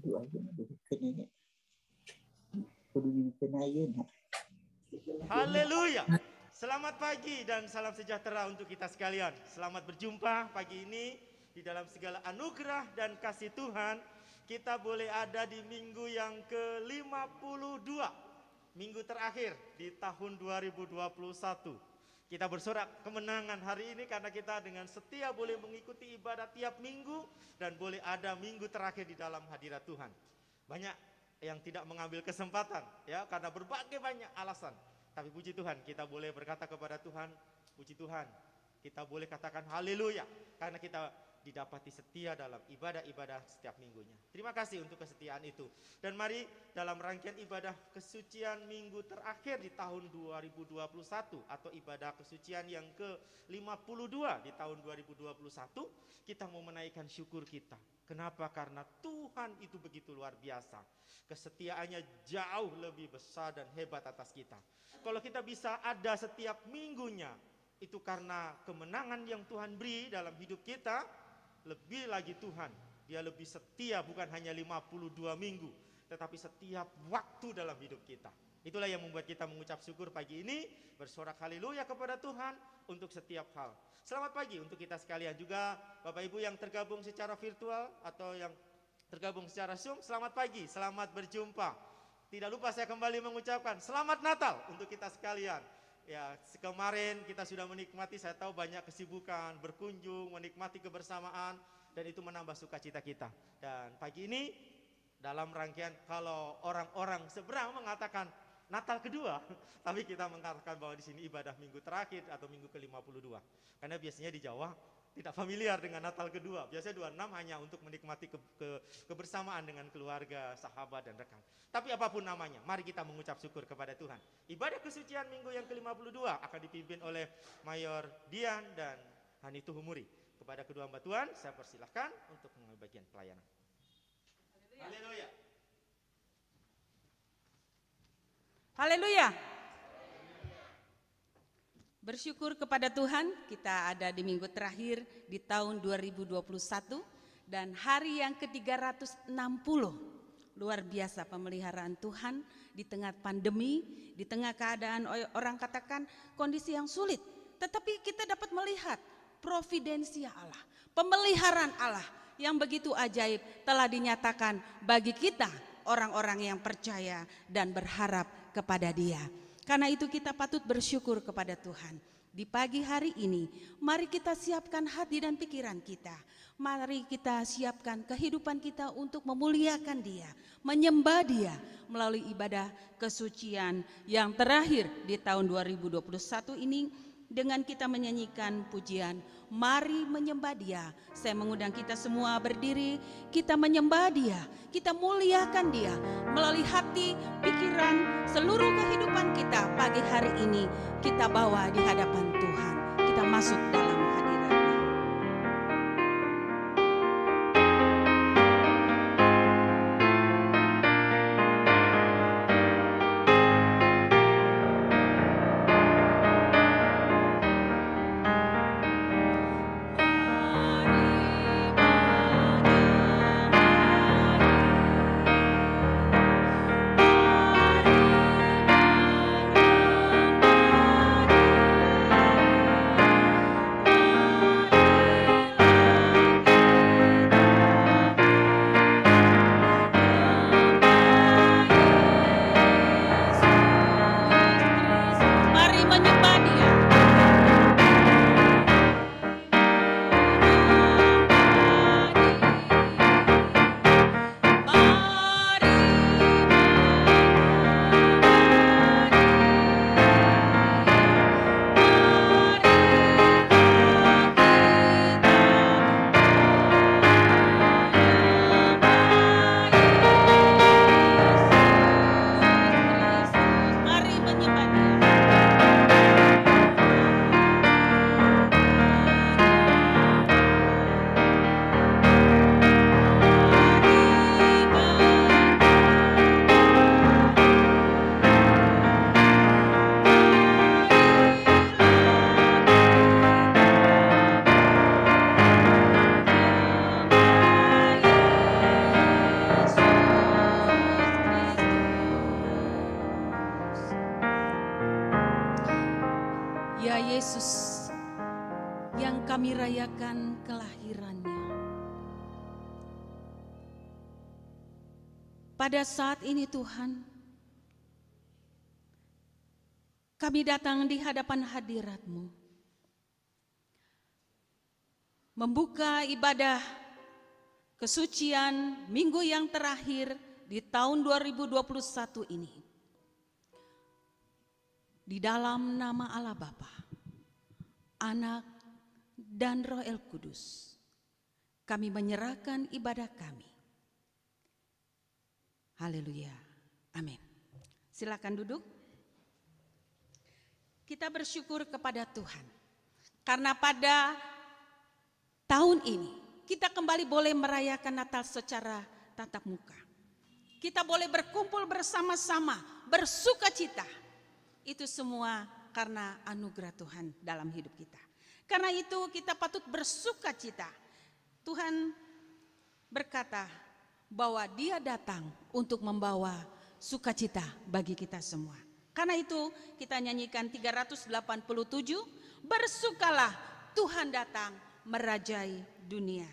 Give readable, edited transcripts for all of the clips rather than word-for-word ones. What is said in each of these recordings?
duduk aja kenanya. Kudu dibikin aja nak. Haleluya. Selamat pagi dan salam sejahtera untuk kita sekalian. Selamat berjumpa pagi ini di dalam segala anugerah dan kasih Tuhan. Kita boleh ada di minggu yang ke-52. Minggu terakhir di tahun 2021. Kita bersorak kemenangan hari ini karena kita dengan setia boleh mengikuti ibadah tiap minggu dan boleh ada minggu terakhir di dalam hadirat Tuhan. Banyak yang tidak mengambil kesempatan ya karena berbagai banyak alasan. Tapi puji Tuhan kita boleh berkata kepada Tuhan, puji Tuhan. Kita boleh katakan haleluya karena kita didapati setia dalam ibadah-ibadah setiap minggunya. Terima kasih untuk kesetiaan itu. Dan mari dalam rangkaian ibadah kesucian minggu terakhir di tahun 2021 atau ibadah kesucian yang ke-52 di tahun 2021, kita mau menaikkan syukur kita. Kenapa? Karena Tuhan itu begitu luar biasa. Kesetiaannya jauh lebih besar dan hebat atas kita. Kalau kita bisa ada setiap minggunya, itu karena kemenangan yang Tuhan beri dalam hidup kita. Lebih lagi Tuhan, dia lebih setia bukan hanya 52 minggu, tetapi setiap waktu dalam hidup kita. Itulah yang membuat kita mengucap syukur pagi ini, bersorak haleluya kepada Tuhan untuk setiap hal. Selamat pagi untuk kita sekalian juga, Bapak Ibu yang tergabung secara virtual atau yang tergabung secara Zoom, selamat pagi, selamat berjumpa. Tidak lupa saya kembali mengucapkan selamat Natal untuk kita sekalian. Ya, kemarin kita sudah menikmati, saya tahu banyak kesibukan, berkunjung, menikmati kebersamaan, dan itu menambah sukacita kita. Dan pagi ini dalam rangkaian kalau orang-orang seberang mengatakan Natal kedua, tapi kita mengatakan bahwa di sini ibadah minggu terakhir atau minggu ke-52. Karena biasanya di Jawa tidak familiar dengan Natal kedua. Biasanya 26 hanya untuk menikmati kebersamaan dengan keluarga, sahabat, dan rekan. Tapi apapun namanya, mari kita mengucap syukur kepada Tuhan. Ibadah kesucian minggu yang ke-52 akan dipimpin oleh Mayor Dian dan Hanitu Humuri. Kepada kedua hamba Tuhan, saya persilahkan untuk mengambil bagian pelayanan. Haleluya. Haleluya. Bersyukur kepada Tuhan, kita ada di minggu terakhir di tahun 2021 dan hari yang ke-360. Luar biasa pemeliharaan Tuhan di tengah pandemi, di tengah keadaan orang katakan kondisi yang sulit. Tetapi kita dapat melihat providensia Allah, pemeliharaan Allah yang begitu ajaib telah dinyatakan bagi kita orang-orang yang percaya dan berharap kepada Dia. Karena itu kita patut bersyukur kepada Tuhan. Di pagi hari ini, mari kita siapkan hati dan pikiran kita. Mari kita siapkan kehidupan kita untuk memuliakan Dia, menyembah Dia melalui ibadah kesucian yang terakhir di tahun 2021 ini dengan kita menyanyikan pujian Mari Menyembah Dia. Saya mengundang kita semua berdiri, kita menyembah Dia, kita muliakan Dia melalui hati, pikiran, seluruh kehidupan kita pagi hari ini kita bawa di hadapan Tuhan. Kita masuk dalam hadirat-Nya. merayakan kelahirannya. Pada saat ini Tuhan, kami datang di hadapan hadirat-Mu, membuka ibadah kesucian minggu yang terakhir di tahun 2021 ini. Di dalam nama Allah Bapa, Anak, dan Roh El Kudus, kami menyerahkan ibadah kami. Haleluya, amin. Silakan duduk. Kita bersyukur kepada Tuhan, karena pada tahun ini kita kembali boleh merayakan Natal secara tatap muka. Kita boleh berkumpul bersama-sama, bersuka cita. Itu semua karena anugerah Tuhan dalam hidup kita. Karena itu kita patut bersuka cita. Tuhan berkata bahwa Dia datang untuk membawa sukacita bagi kita semua. Karena itu kita nyanyikan 387, bersukalah Tuhan datang merajai dunia.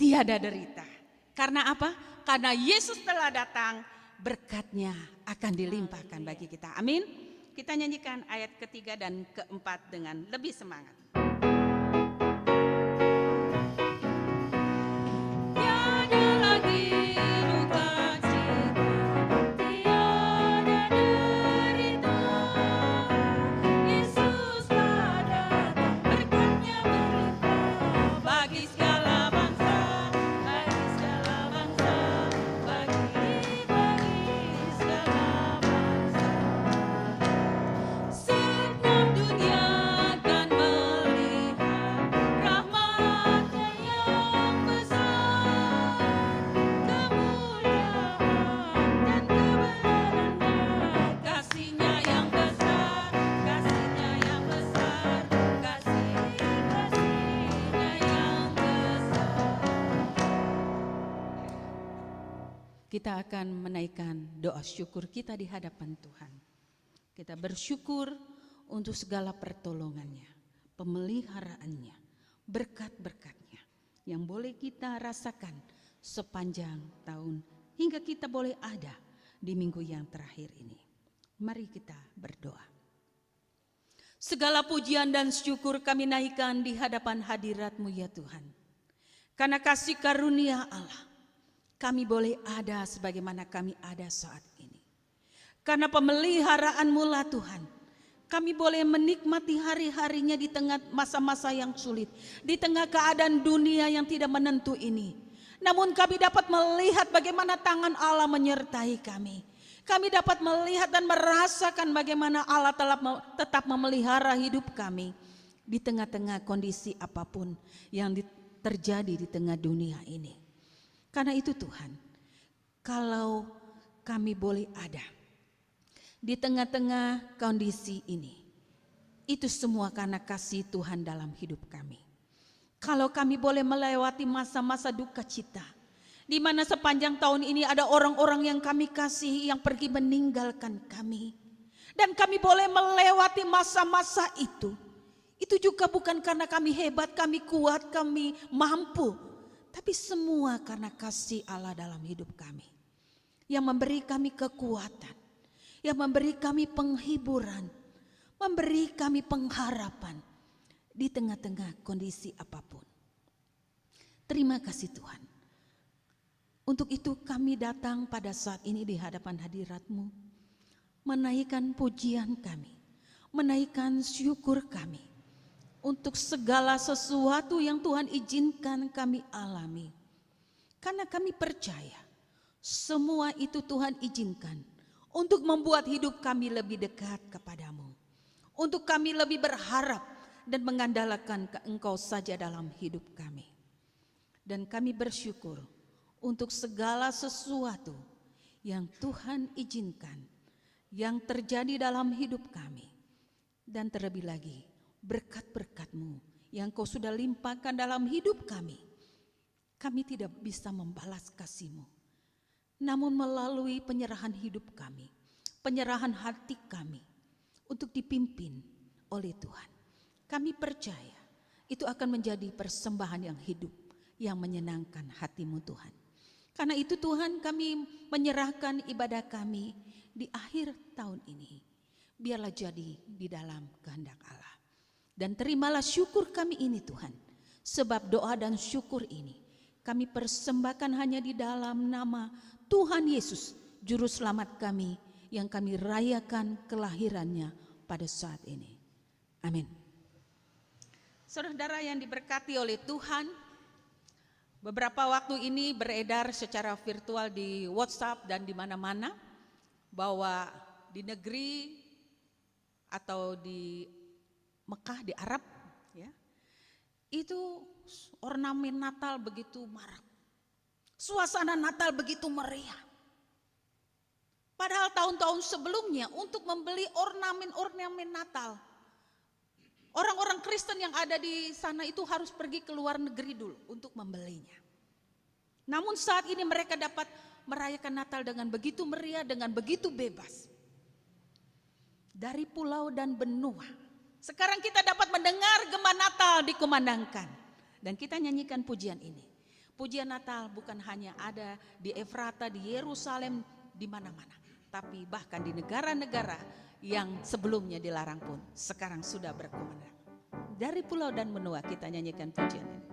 Tiada derita. Karena apa? Karena Yesus telah datang, berkat-Nya akan dilimpahkan bagi kita. Amin. Kita nyanyikan ayat ketiga dan keempat dengan lebih semangat. Kita akan menaikkan doa syukur kita di hadapan Tuhan. Kita bersyukur untuk segala pertolongannya, pemeliharaannya, berkat-berkatnya yang boleh kita rasakan sepanjang tahun hingga kita boleh ada di minggu yang terakhir ini. Mari kita berdoa. Segala pujian dan syukur kami naikkan di hadapan hadirat-Mu ya Tuhan. Karena kasih karunia Allah, kami boleh ada sebagaimana kami ada saat ini. Karena pemeliharaan-Mu lah Tuhan, kami boleh menikmati hari-harinya di tengah masa-masa yang sulit, di tengah keadaan dunia yang tidak menentu ini. Namun kami dapat melihat bagaimana tangan Allah menyertai kami. Kami dapat melihat dan merasakan bagaimana Allah telah tetap memelihara hidup kami di tengah-tengah kondisi apapun yang terjadi di tengah dunia ini. Karena itu Tuhan, kalau kami boleh ada di tengah-tengah kondisi ini, itu semua karena kasih Tuhan dalam hidup kami. Kalau kami boleh melewati masa-masa duka cita, di mana sepanjang tahun ini ada orang-orang yang kami kasihi yang pergi meninggalkan kami. Dan kami boleh melewati masa-masa itu juga bukan karena kami hebat, kami kuat, kami mampu. Tapi semua karena kasih Allah dalam hidup kami. Yang memberi kami kekuatan. Yang memberi kami penghiburan. Memberi kami pengharapan. Di tengah-tengah kondisi apapun. Terima kasih Tuhan. Untuk itu kami datang pada saat ini di hadapan hadirat-Mu, menaikkan pujian kami, menaikkan syukur kami untuk segala sesuatu yang Tuhan izinkan kami alami. Karena kami percaya semua itu Tuhan izinkan untuk membuat hidup kami lebih dekat kepadamu, untuk kami lebih berharap dan mengandalkan Engkau saja dalam hidup kami. Dan kami bersyukur untuk segala sesuatu yang Tuhan izinkan, yang terjadi dalam hidup kami. Dan terlebih lagi berkat-berkat-Mu yang Kau sudah limpahkan dalam hidup kami. Kami tidak bisa membalas kasih-Mu, namun melalui penyerahan hidup kami, penyerahan hati kami untuk dipimpin oleh Tuhan. Kami percaya itu akan menjadi persembahan yang hidup, yang menyenangkan hati-Mu Tuhan. Karena itu Tuhan, kami menyerahkan ibadah kami di akhir tahun ini. Biarlah jadi di dalam kehendak Allah. Dan terimalah syukur kami ini Tuhan. Sebab doa dan syukur ini kami persembahkan hanya di dalam nama Tuhan Yesus, Juru Selamat kami, yang kami rayakan kelahirannya pada saat ini. Amin. Saudara yang diberkati oleh Tuhan, beberapa waktu ini beredar secara virtual di WhatsApp dan di mana-mana bahwa di negeri atau di Mekah, di Arab, ya, itu ornamen Natal begitu marak. Suasana Natal begitu meriah. Padahal tahun-tahun sebelumnya untuk membeli ornamen-ornamen Natal, orang-orang Kristen yang ada di sana itu harus pergi ke luar negeri dulu untuk membelinya. Namun saat ini mereka dapat merayakan Natal dengan begitu meriah, dengan begitu bebas. Dari pulau dan benua. Sekarang kita dapat mendengar gema Natal dikumandangkan. Dan kita nyanyikan pujian ini. Pujian Natal bukan hanya ada di Efrata, di Yerusalem, di mana-mana. Tapi bahkan di negara-negara yang sebelumnya dilarang pun sekarang sudah berkumandang. Dari pulau dan benua kita nyanyikan pujian ini.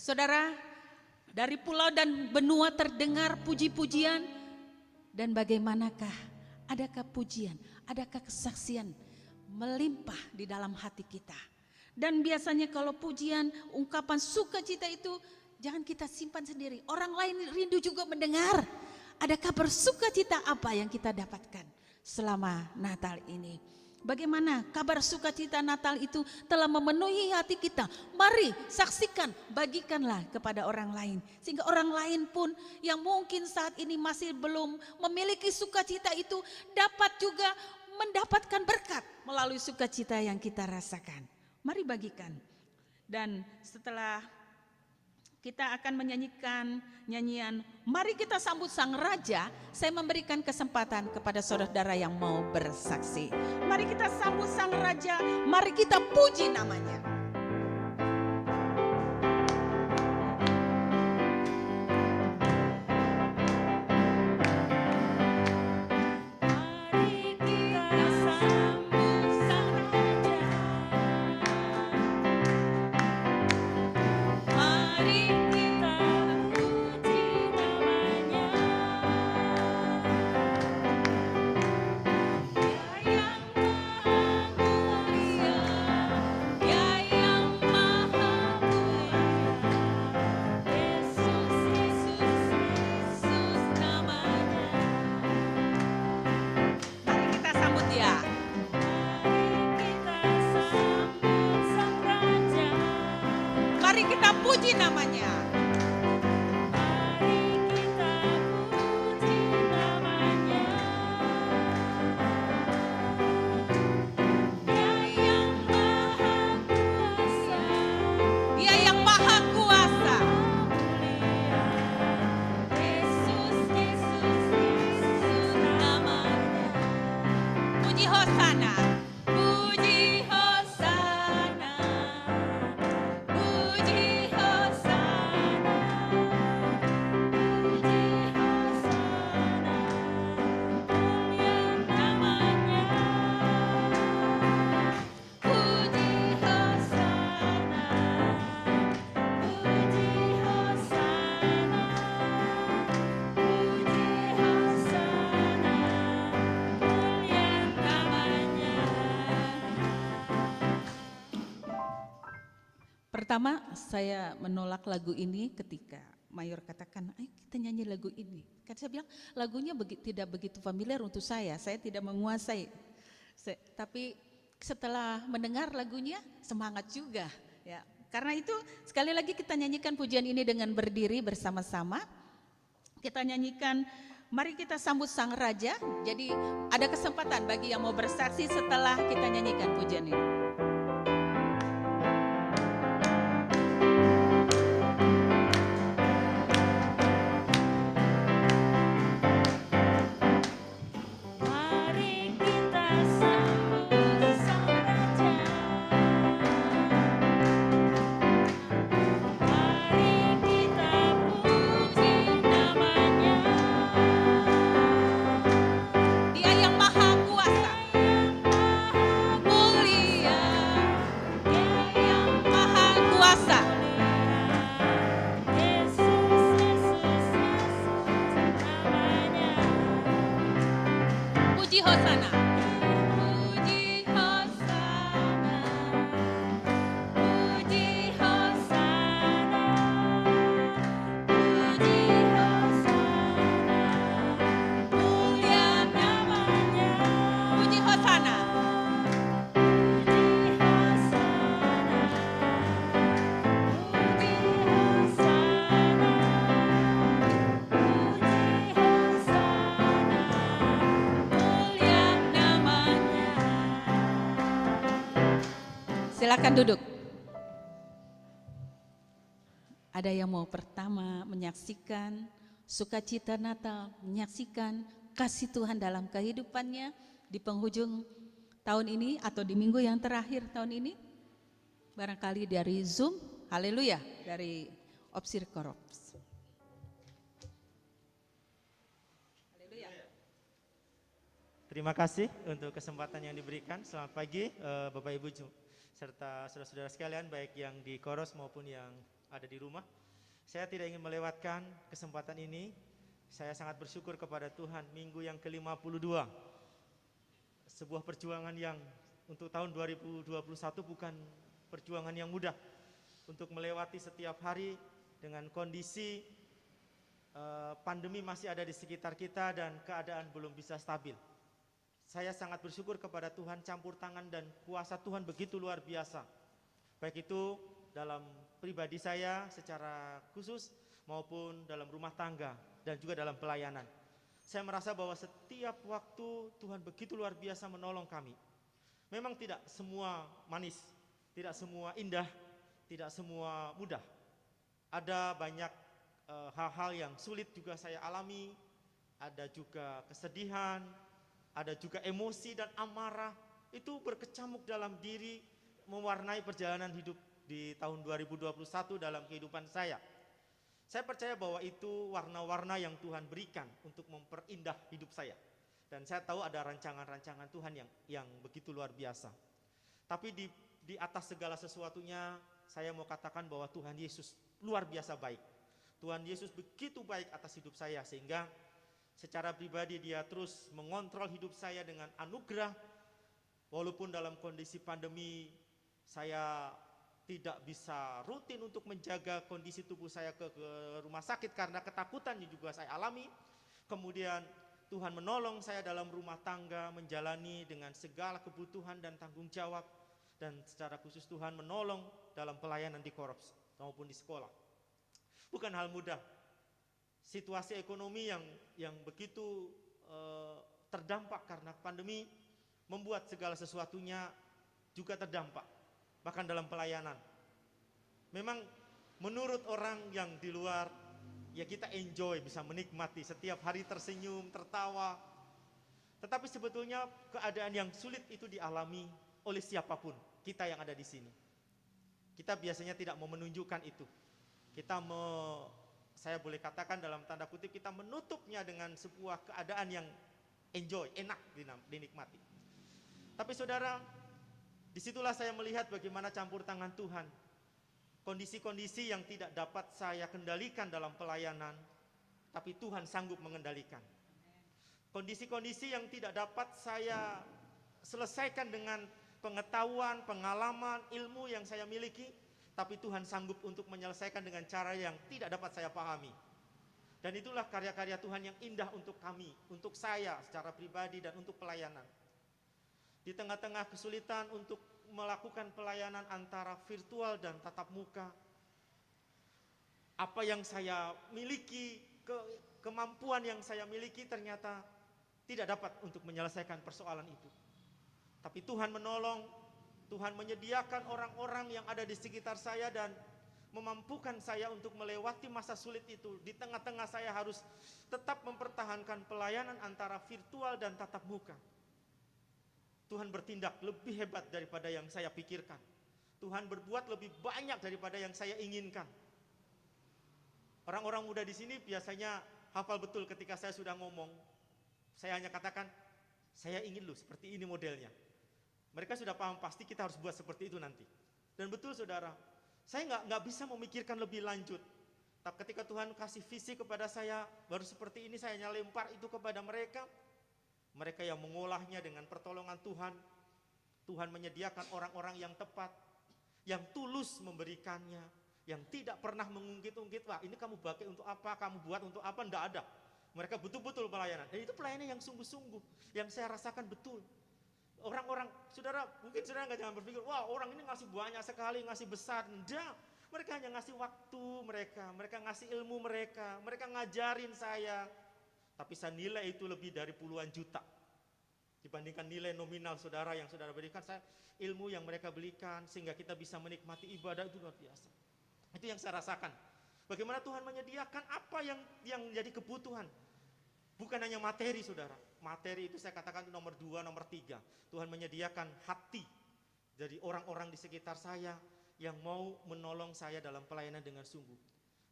Saudara, dari pulau dan benua terdengar puji-pujian. Dan bagaimanakah, adakah pujian, adakah kesaksian melimpah di dalam hati kita. Dan biasanya kalau pujian, ungkapan sukacita itu jangan kita simpan sendiri. Orang lain rindu juga mendengar. Ada kabar sukacita apa yang kita dapatkan selama Natal ini. Bagaimana kabar sukacita Natal itu telah memenuhi hati kita. Mari saksikan, bagikanlah kepada orang lain. Sehingga orang lain pun yang mungkin saat ini masih belum memiliki sukacita itu dapat juga mendapatkan berkat melalui sukacita yang kita rasakan. Mari bagikan. Dan setelah kita akan menyanyikan nyanyian Mari Kita Sambut Sang Raja. Saya memberikan kesempatan kepada saudara yang mau bersaksi. Mari kita sambut Sang Raja, mari kita puji namanya. Mari kita puji namanya. Mari kita puji namanya. Dia yang maha kuasa. Yesus, Yesus, Yesus namanya. Puji Hosana. Puji Hosana. Puji Hosana, puji Hosana, mulia namanya. Puji Hosana, puji Hosana, puji Hosana, mulia namanya. Pertama, saya menolak lagu ini ketika Mayor katakan, ayo kita nyanyi lagu ini. Kan saya bilang, lagunya tidak begitu familiar untuk saya tidak menguasai. Tapi setelah mendengar lagunya, semangat juga. Ya. Karena itu, sekali lagi kita nyanyikan pujian ini dengan berdiri bersama-sama. Kita nyanyikan, mari kita sambut Sang Raja. Jadi ada kesempatan bagi yang mau bersaksi setelah kita nyanyikan pujian ini. Puji Hosana. Puji Hosana. Puji Hosana. Puji Hosana. Mulia namanya. Puji Hosana. Puji Hosana. Puji Hosana. Puji Hosana. Silakan duduk. Ada yang mau pertama menyaksikan sukacita Natal, menyaksikan kasih Tuhan dalam kehidupannya di penghujung tahun ini atau di minggu yang terakhir tahun ini? Barangkali dari Zoom, haleluya, dari Opsir Korops. Terima kasih untuk kesempatan yang diberikan. Selamat pagi Bapak Ibu serta saudara-saudara sekalian, baik yang di Koros maupun yang ada di rumah. Saya tidak ingin melewatkan kesempatan ini. Saya sangat bersyukur kepada Tuhan, minggu yang ke-52. Sebuah perjuangan yang untuk tahun 2021 bukan perjuangan yang mudah. Untuk melewati setiap hari dengan kondisi pandemi masih ada di sekitar kita dan keadaan belum bisa stabil. Saya sangat bersyukur kepada Tuhan, campur tangan dan kuasa Tuhan begitu luar biasa. Baik itu dalam pribadi saya secara khusus maupun dalam rumah tangga dan juga dalam pelayanan. Saya merasa bahwa setiap waktu Tuhan begitu luar biasa menolong kami. Memang tidak semua manis, tidak semua indah, tidak semua mudah. Ada banyak hal-hal yang sulit juga saya alami, ada juga kesedihan, ada juga emosi dan amarah. Itu berkecamuk dalam diri, mewarnai perjalanan hidup di tahun 2021 dalam kehidupan saya. Saya percaya bahwa itu warna-warna yang Tuhan berikan untuk memperindah hidup saya. Dan saya tahu ada rancangan-rancangan Tuhan yang begitu luar biasa. Tapi di atas segala sesuatunya, saya mau katakan bahwa Tuhan Yesus luar biasa baik. Tuhan Yesus begitu baik atas hidup saya, sehingga secara pribadi Dia terus mengontrol hidup saya dengan anugerah. Walaupun dalam kondisi pandemi saya tidak bisa rutin untuk menjaga kondisi tubuh saya ke rumah sakit karena ketakutan yang juga saya alami. Kemudian Tuhan menolong saya dalam rumah tangga, menjalani dengan segala kebutuhan dan tanggung jawab. Dan secara khusus Tuhan menolong dalam pelayanan di korps maupun di sekolah. Bukan hal mudah. Situasi ekonomi yang begitu terdampak karena pandemi membuat segala sesuatunya juga terdampak. Bahkan dalam pelayanan. Memang menurut orang yang di luar, ya kita enjoy, bisa menikmati setiap hari tersenyum, tertawa. Tetapi sebetulnya keadaan yang sulit itu dialami oleh siapapun, kita yang ada di sini. Kita biasanya tidak mau menunjukkan itu. Saya boleh katakan dalam tanda kutip, kita menutupnya dengan sebuah keadaan yang enjoy, enak dinikmati. Tapi saudara, disitulah saya melihat bagaimana campur tangan Tuhan. Kondisi-kondisi yang tidak dapat saya kendalikan dalam pelayanan, tapi Tuhan sanggup mengendalikan. Kondisi-kondisi yang tidak dapat saya selesaikan dengan pengetahuan, pengalaman, ilmu yang saya miliki, tapi Tuhan sanggup untuk menyelesaikan dengan cara yang tidak dapat saya pahami. Dan itulah karya-karya Tuhan yang indah untuk kami, untuk saya secara pribadi dan untuk pelayanan. Di tengah-tengah kesulitan untuk melakukan pelayanan antara virtual dan tatap muka, apa yang saya miliki, kemampuan yang saya miliki ternyata tidak dapat untuk menyelesaikan persoalan itu. Tapi Tuhan menolong, Tuhan menyediakan orang-orang yang ada di sekitar saya dan memampukan saya untuk melewati masa sulit itu. Di tengah-tengah saya harus tetap mempertahankan pelayanan antara virtual dan tatap muka. Tuhan bertindak lebih hebat daripada yang saya pikirkan. Tuhan berbuat lebih banyak daripada yang saya inginkan. Orang-orang muda di sini biasanya hafal betul ketika saya sudah ngomong. Saya hanya katakan, saya ingin loh seperti ini modelnya. Mereka sudah paham, pasti kita harus buat seperti itu nanti. Dan betul saudara, saya nggak bisa memikirkan lebih lanjut. Tapi ketika Tuhan kasih visi kepada saya, baru seperti ini saya lempar itu kepada mereka. Mereka yang mengolahnya dengan pertolongan Tuhan. Tuhan menyediakan orang-orang yang tepat, yang tulus memberikannya, yang tidak pernah mengungkit-ungkit, wah ini kamu pakai untuk apa, kamu buat untuk apa, enggak ada. Mereka betul-betul pelayanan. Dan itu pelayanan yang sungguh-sungguh, yang saya rasakan betul. Orang-orang, saudara, mungkin saudara jangan berpikir, wah orang ini ngasih banyak sekali, ngasih besar. Enggak, mereka hanya ngasih waktu mereka ngasih ilmu mereka ngajarin saya. Tapi saya nilai itu lebih dari puluhan juta. Dibandingkan nilai nominal saudara yang saudara berikan, ilmu yang mereka berikan sehingga kita bisa menikmati ibadah itu luar biasa. Itu yang saya rasakan. Bagaimana Tuhan menyediakan apa yang menjadi kebutuhan. Bukan hanya materi saudara. Materi itu saya katakan itu nomor 2, nomor 3. Tuhan menyediakan hati dari orang-orang di sekitar saya yang mau menolong saya dalam pelayanan dengan sungguh.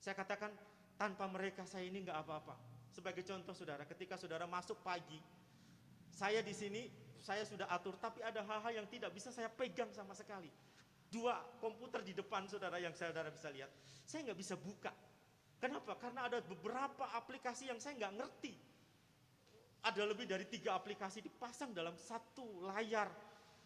Saya katakan tanpa mereka saya ini enggak apa-apa. Sebagai contoh saudara, ketika saudara masuk pagi, saya di sini, saya sudah atur, tapi ada hal-hal yang tidak bisa saya pegang sama sekali. 2 komputer di depan saudara yang saudara bisa lihat, saya nggak bisa buka. Kenapa? Karena ada beberapa aplikasi yang saya nggak ngerti. Ada lebih dari 3 aplikasi dipasang dalam satu layar.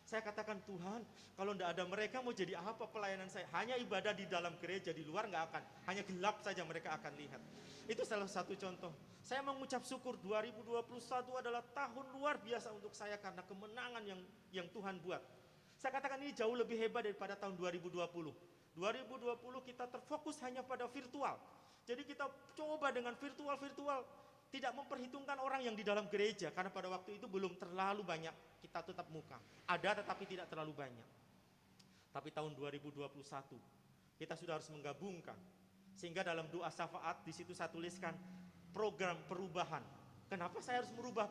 Saya katakan Tuhan, kalau tidak ada mereka mau jadi apa pelayanan saya? Hanya ibadah di dalam gereja, di luar nggak akan. Hanya gelap saja mereka akan lihat. Itu salah satu contoh. Saya mengucap syukur 2021 adalah tahun luar biasa untuk saya karena kemenangan yang Tuhan buat. Saya katakan ini jauh lebih hebat daripada tahun 2020. 2020 kita terfokus hanya pada virtual. Jadi kita coba dengan virtual, tidak memperhitungkan orang yang di dalam gereja. Karena pada waktu itu belum terlalu banyak kita tetap muka. Ada tetapi tidak terlalu banyak. Tapi tahun 2021 kita sudah harus menggabungkan Sehingga dalam doa syafaat di situ saya tuliskan program perubahan. Kenapa saya harus merubah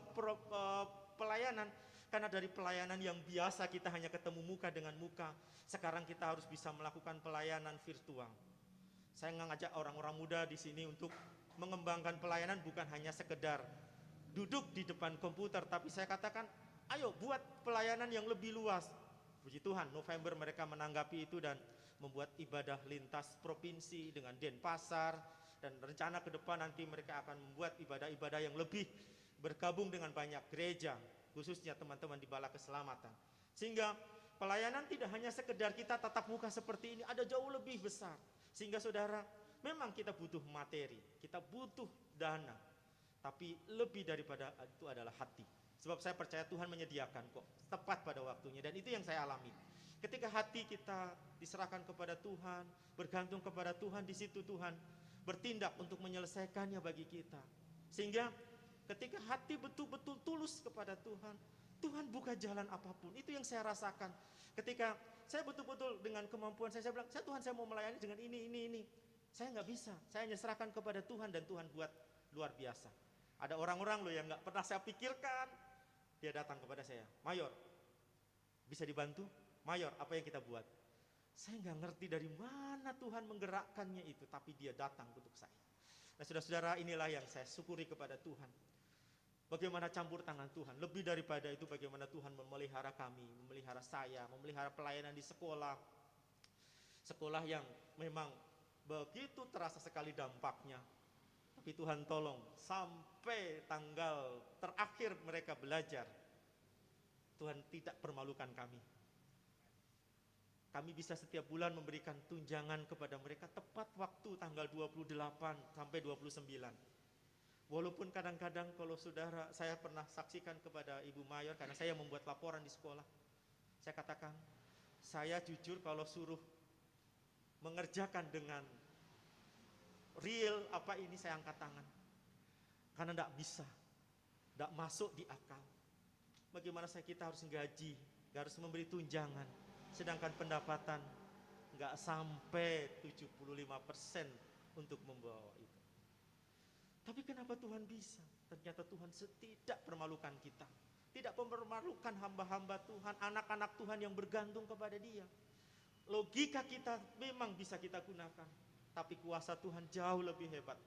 pelayanan? Karena dari pelayanan yang biasa kita hanya ketemu muka dengan muka, sekarang kita harus bisa melakukan pelayanan virtual. Saya ngajak orang-orang muda di sini untuk mengembangkan pelayanan, bukan hanya sekedar duduk di depan komputer, tapi saya katakan, ayo buat pelayanan yang lebih luas. Puji Tuhan, November mereka menanggapi itu dan membuat ibadah lintas provinsi dengan Denpasar, dan rencana ke depan nanti mereka akan membuat ibadah-ibadah yang lebih bergabung dengan banyak gereja, khususnya teman-teman di Bala Keselamatan. Sehingga pelayanan tidak hanya sekedar kita tatap muka seperti ini, ada jauh lebih besar. Sehingga saudara, memang kita butuh materi, kita butuh dana, tapi lebih daripada itu adalah hati. Sebab saya percaya Tuhan menyediakan kok, tepat pada waktunya, dan itu yang saya alami. Ketika hati kita diserahkan kepada Tuhan, bergantung kepada Tuhan, di situ Tuhan bertindak untuk menyelesaikannya bagi kita. Sehingga ketika hati betul-betul tulus kepada Tuhan, Tuhan buka jalan apapun. Itu yang saya rasakan. Ketika saya betul-betul dengan kemampuan saya bilang, Tuhan saya mau melayani dengan ini. Saya nggak bisa, saya hanya serahkan kepada Tuhan dan Tuhan buat luar biasa. Ada orang-orang loh yang nggak pernah saya pikirkan, dia datang kepada saya, Mayor, bisa dibantu? Mayor, apa yang kita buat? Saya nggak ngerti dari mana Tuhan menggerakkannya itu, tapi dia datang untuk saya. Nah saudara-saudara, inilah yang saya syukuri kepada Tuhan. Bagaimana campur tangan Tuhan, lebih daripada itu bagaimana Tuhan memelihara kami, memelihara saya, memelihara pelayanan di sekolah. Sekolah yang memang begitu terasa sekali dampaknya. Tapi Tuhan tolong, sampai tanggal terakhir mereka belajar, Tuhan tidak permalukan kami. Kami bisa setiap bulan memberikan tunjangan kepada mereka tepat waktu tanggal 28 sampai 29. Walaupun kadang-kadang kalau saudara, saya pernah saksikan kepada Ibu Mayor, karena saya membuat laporan di sekolah. Saya katakan, saya jujur kalau suruh mengerjakan dengan real apa ini, saya angkat tangan. Karena tidak bisa, tidak masuk di akal. Bagaimana kita harus gaji, harus memberi tunjangan, sedangkan pendapatan nggak sampai 75% untuk membawa itu. Tapi kenapa Tuhan bisa? Ternyata Tuhan tidak permalukan kita, tidak mempermalukan hamba-hamba Tuhan, anak-anak Tuhan yang bergantung kepada Dia. Logika kita memang bisa kita gunakan, tapi kuasa Tuhan jauh lebih hebat.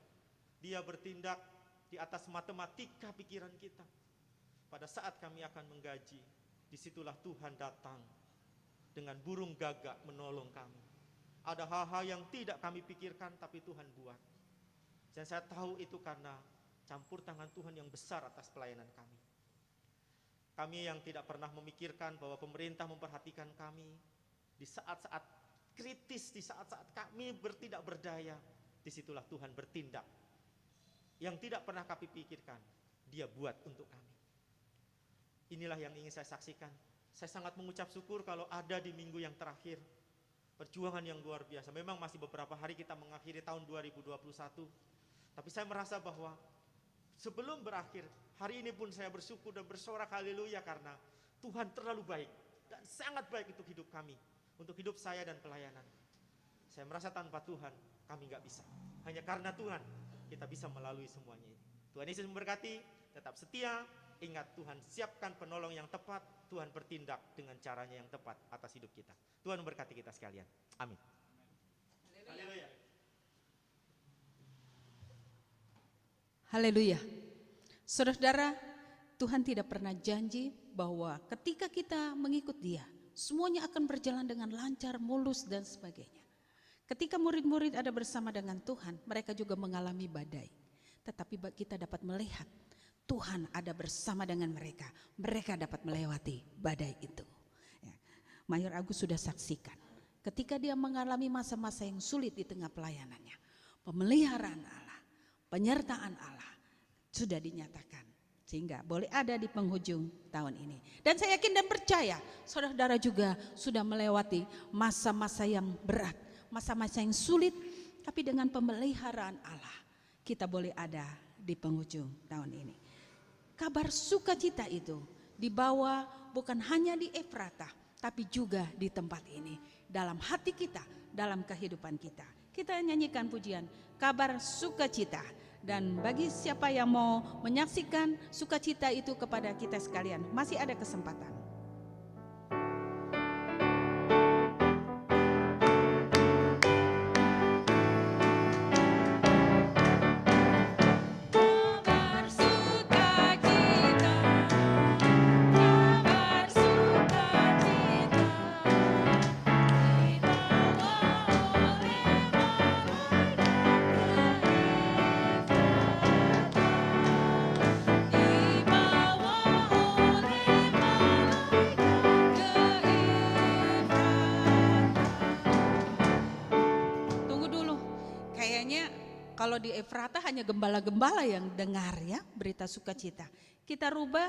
Dia bertindak di atas matematika pikiran kita. Pada saat kami akan menggaji, disitulah Tuhan datang dengan burung gagak menolong kami. Ada hal-hal yang tidak kami pikirkan, tapi Tuhan buat. Dan saya tahu itu karena campur tangan Tuhan yang besar atas pelayanan kami. Kami yang tidak pernah memikirkan bahwa pemerintah memperhatikan kami di saat-saat kritis, di saat-saat kami tidak berdaya, disitulah Tuhan bertindak. Yang tidak pernah kami pikirkan, Dia buat untuk kami. Inilah yang ingin saya saksikan. Saya sangat mengucap syukur kalau ada di minggu yang terakhir, perjuangan yang luar biasa. Memang masih beberapa hari kita mengakhiri tahun 2021, tapi saya merasa bahwa sebelum berakhir, hari ini pun saya bersyukur dan bersorak haleluya karena Tuhan terlalu baik dan sangat baik untuk hidup kami, untuk hidup saya dan pelayanan. Saya merasa tanpa Tuhan kami gak bisa. Hanya karena Tuhan kita bisa melalui semuanya ini. Tuhan Yesus memberkati, tetap setia, ingat Tuhan siapkan penolong yang tepat, Tuhan bertindak dengan caranya yang tepat atas hidup kita. Tuhan memberkati kita sekalian. Amin. Haleluya. Haleluya. Saudara-saudara, Tuhan tidak pernah janji bahwa ketika kita mengikut Dia, semuanya akan berjalan dengan lancar, mulus dan sebagainya. Ketika murid-murid ada bersama dengan Tuhan, mereka juga mengalami badai. Tetapi kita dapat melihat Tuhan ada bersama dengan mereka. Mereka dapat melewati badai itu. Ya. Mayor Agus sudah saksikan. Ketika dia mengalami masa-masa yang sulit di tengah pelayanannya, pemeliharaan Allah, penyertaan Allah sudah dinyatakan. Sehingga boleh ada di penghujung tahun ini. Dan saya yakin dan percaya saudara-saudara juga sudah melewati masa-masa yang berat, masa-masa yang sulit, tapi dengan pemeliharaan Allah kita boleh ada di penghujung tahun ini. Kabar sukacita itu dibawa bukan hanya di Efrata, tapi juga di tempat ini, dalam hati kita, dalam kehidupan kita. kita nyanyikan pujian kabar sukacita. Dan bagi siapa yang mau menyaksikan sukacita itu kepada kita sekalian, masih ada kesempatan. Kalau di Efrata hanya gembala-gembala yang dengar ya berita sukacita. Kita rubah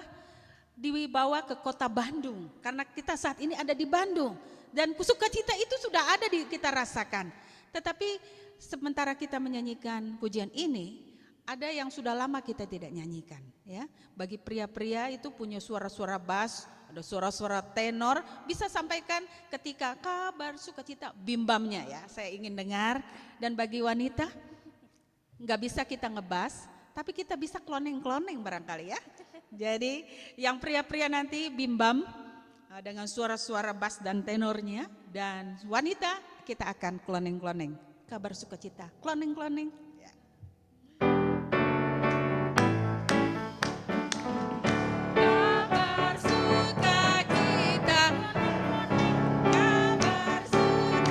dibawa ke kota Bandung karena kita saat ini ada di Bandung dan sukacita itu sudah ada kita rasakan. Tetapi sementara kita menyanyikan pujian ini, ada yang sudah lama kita tidak nyanyikan ya. Bagi pria-pria itu punya suara-suara bass, ada suara-suara tenor, bisa sampaikan ketika kabar sukacita bimbamnya ya. Saya ingin dengar. Dan bagi wanita nggak bisa kita ngebas, tapi kita bisa kloneng-kloneng barangkali ya. Jadi yang pria-pria nanti bimbam dengan suara-suara bass dan tenornya, dan wanita kita akan kloneng-kloneng. Kabar sukacita, kloneng-kloneng. Ya. Kabar sukacita, kabar sukacita.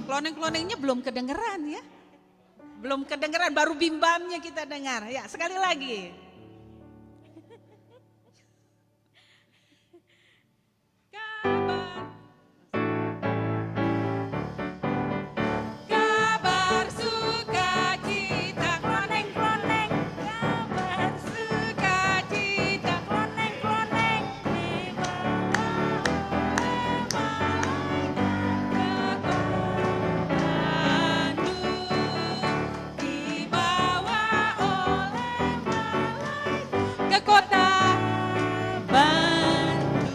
Kloneng-klonengnya belum kedengeran ya. Belum kedengeran, baru bimbamnya kita dengar. Ya, sekali lagi. Kabar sukacita, kloneng-kloneng. Kabar sukacita, kloneng-kloneng. Dibawa oleh malaikat ke kota Bandung.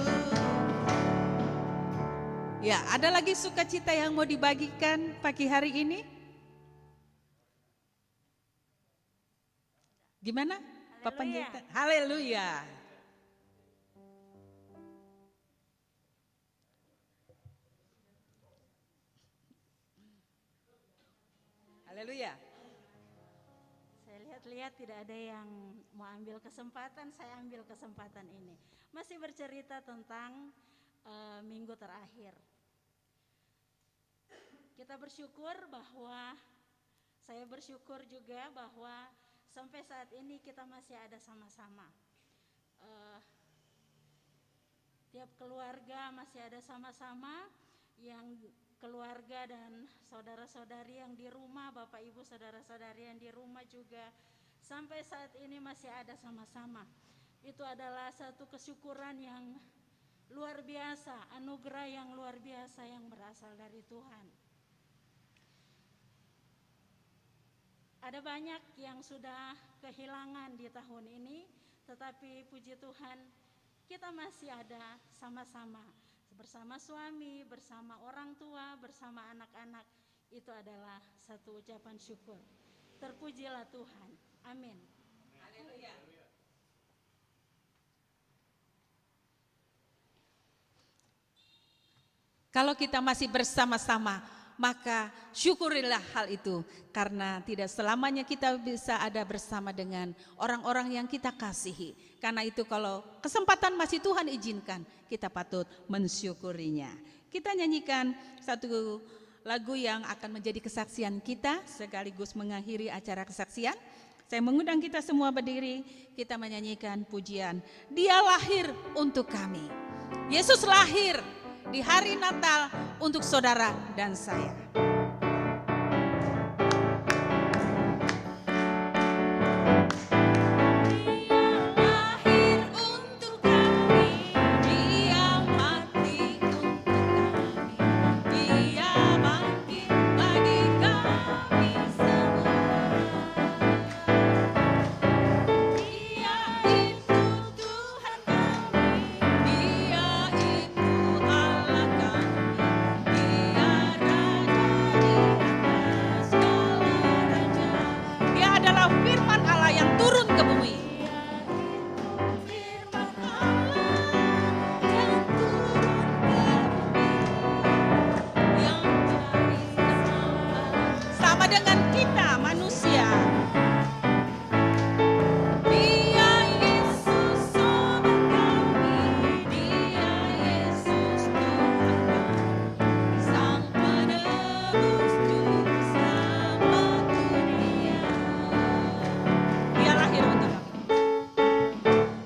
Ya, ada lagi sukacita yang mau dibagikan pagi hari ini? Gimana? Pak Pendeta? Haleluya. Haleluya. Saya lihat-lihat tidak ada yang mau ambil kesempatan, saya ambil kesempatan ini. Masih bercerita tentang minggu terakhir. Kita bersyukur bahwa, saya bersyukur juga bahwa sampai saat ini kita masih ada sama-sama. Tiap keluarga masih ada sama-sama, yang keluarga dan saudara-saudari yang di rumah, Bapak Ibu saudara-saudari yang di rumah juga sampai saat ini masih ada sama-sama. Itu adalah satu kesyukuran yang luar biasa, anugerah yang luar biasa yang berasal dari Tuhan. Ada banyak yang sudah kehilangan di tahun ini, tetapi puji Tuhan kita masih ada sama-sama. Bersama suami, bersama orang tua, bersama anak-anak. Itu adalah satu ucapan syukur. Terpujilah Tuhan. Amin. Haleluya. Kalau kita masih bersama-sama, maka syukurilah hal itu. Karena tidak selamanya kita bisa ada bersama dengan orang-orang yang kita kasihi. Karena itu kalau kesempatan masih Tuhan izinkan, kita patut mensyukurinya. Kita nyanyikan satu lagu yang akan menjadi kesaksian kita, sekaligus mengakhiri acara kesaksian. Saya mengundang kita semua berdiri, kita menyanyikan pujian Dia lahir untuk kami. Yesus lahir di hari Natal untuk saudara dan saya. Dia lahir untuk kami, Dia mati untuk kami. dengan kita manusia. Dia Yesus sobat kami, Dia Yesus Tuhan kami, Sang Penebus Juru Selamat dunia. Dia lahir untuk kami.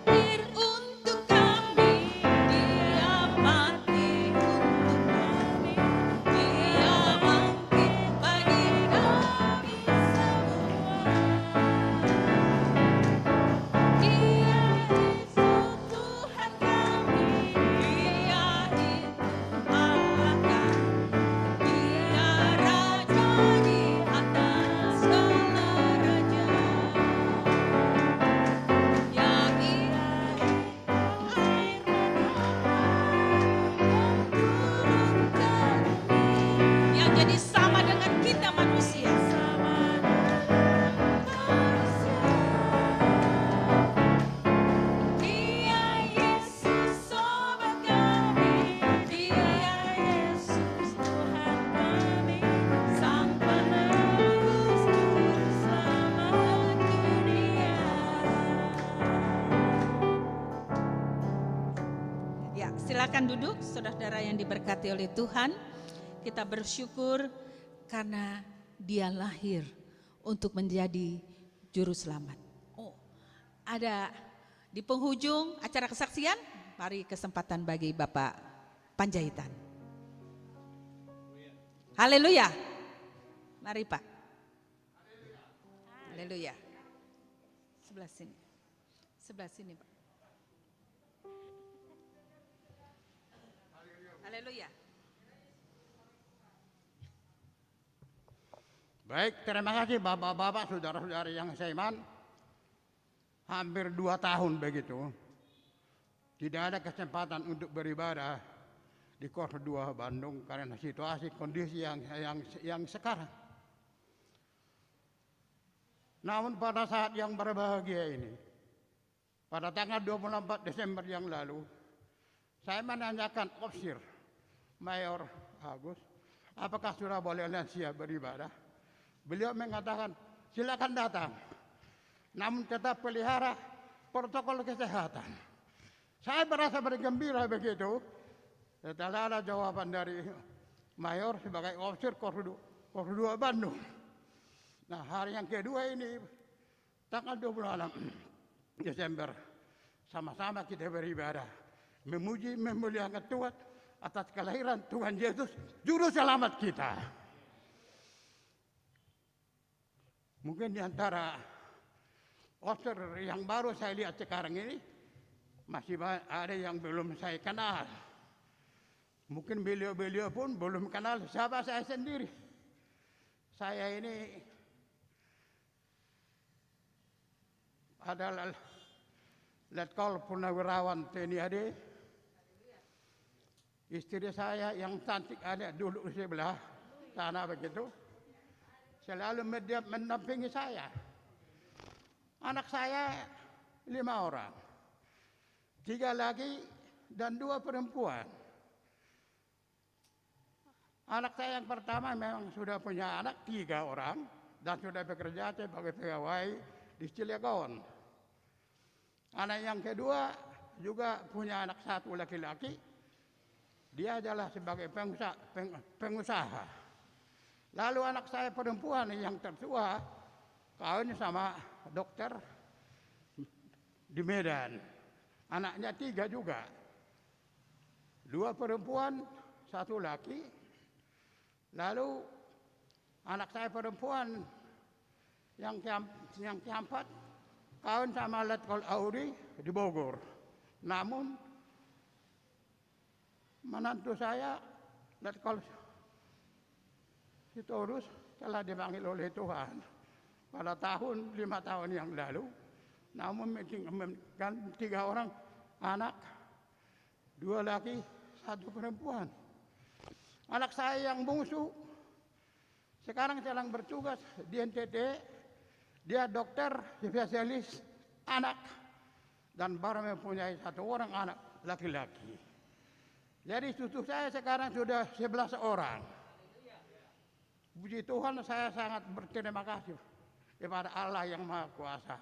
Lahir untuk kami, Dia mati untuk kami, Dia bangkit bagi kami semua. Dia Yesus Tuhan kami, Dia itu Allah kami, Dia Raja di atas segala raja. Ya Ia itu air turun ke bumi, yang jadi sama dengan kita manusia. Dia Yesus sobat kami, Dia Yesus Tuhan kami, Sang Penebus Juru Selamat dunia. Ya, silakan duduk, saudara-saudara yang diberkati oleh Tuhan. Kita bersyukur karena Dia lahir untuk menjadi juru selamat. Oh, ada di penghujung acara kesaksian, mari kesempatan bagi Bapak Panjaitan. Haleluya. Mari Pak. Haleluya. Sebelah sini. Sebelah sini Pak. Haleluya. Baik, terima kasih bapak-bapak, saudara-saudari yang saya iman. Hampir 2 tahun begitu, tidak ada kesempatan untuk beribadah di Kors 2 Bandung karena situasi kondisi yang sekarang. Namun pada saat yang berbahagia ini, pada tanggal 24 Desember yang lalu, saya menanyakan Opsir Mayor Agus, apakah sudah boleh lansia beribadah? Beliau mengatakan, silakan datang, namun tetap pelihara protokol kesehatan. Saya merasa bergembira begitu, setelah ada jawaban dari Mayor sebagai Opsir Kors 2 Bandung. Nah, hari yang kedua ini, tanggal 26 Desember, sama-sama kita beribadah, memuji, memuliakan Tuhan atas kelahiran Tuhan Yesus, Juru Selamat kita. Mungkin di antara Opsir yang baru saya lihat sekarang ini, masih ada yang belum saya kenal. Mungkin beliau-beliau pun belum kenal siapa saya sendiri. Saya ini adalah Letkol Purnawirawan TNI AD. Istri saya yang cantik ada dulu di sebelah sana begitu, selalu mendampingi saya. Anak saya 5 orang, 3 laki dan 2 perempuan. Anak saya yang pertama memang sudah punya anak 3 orang dan sudah bekerja sebagai pegawai di Cilegon. Anak yang kedua juga punya anak 1 laki-laki. Dia adalah sebagai pengusaha. Lalu anak saya perempuan yang tertua kawin sama dokter di Medan. Anaknya 3 juga. 2 perempuan, 1 laki. Lalu anak saya perempuan yang keempat kawin sama Letkol Audi di Bogor. Namun menantu saya Letkol Sitorus telah dipanggil oleh Tuhan pada tahun 5 tahun yang lalu. Namun 3 orang anak, 2 laki, 1 perempuan. Anak saya yang bungsu sekarang sedang bertugas di NTT. Dia dokter spesialis anak dan baru mempunyai 1 orang anak laki-laki. Jadi cucu saya sekarang sudah 11 orang. Puji Tuhan, saya sangat berterima kasih kepada Allah yang Maha Kuasa.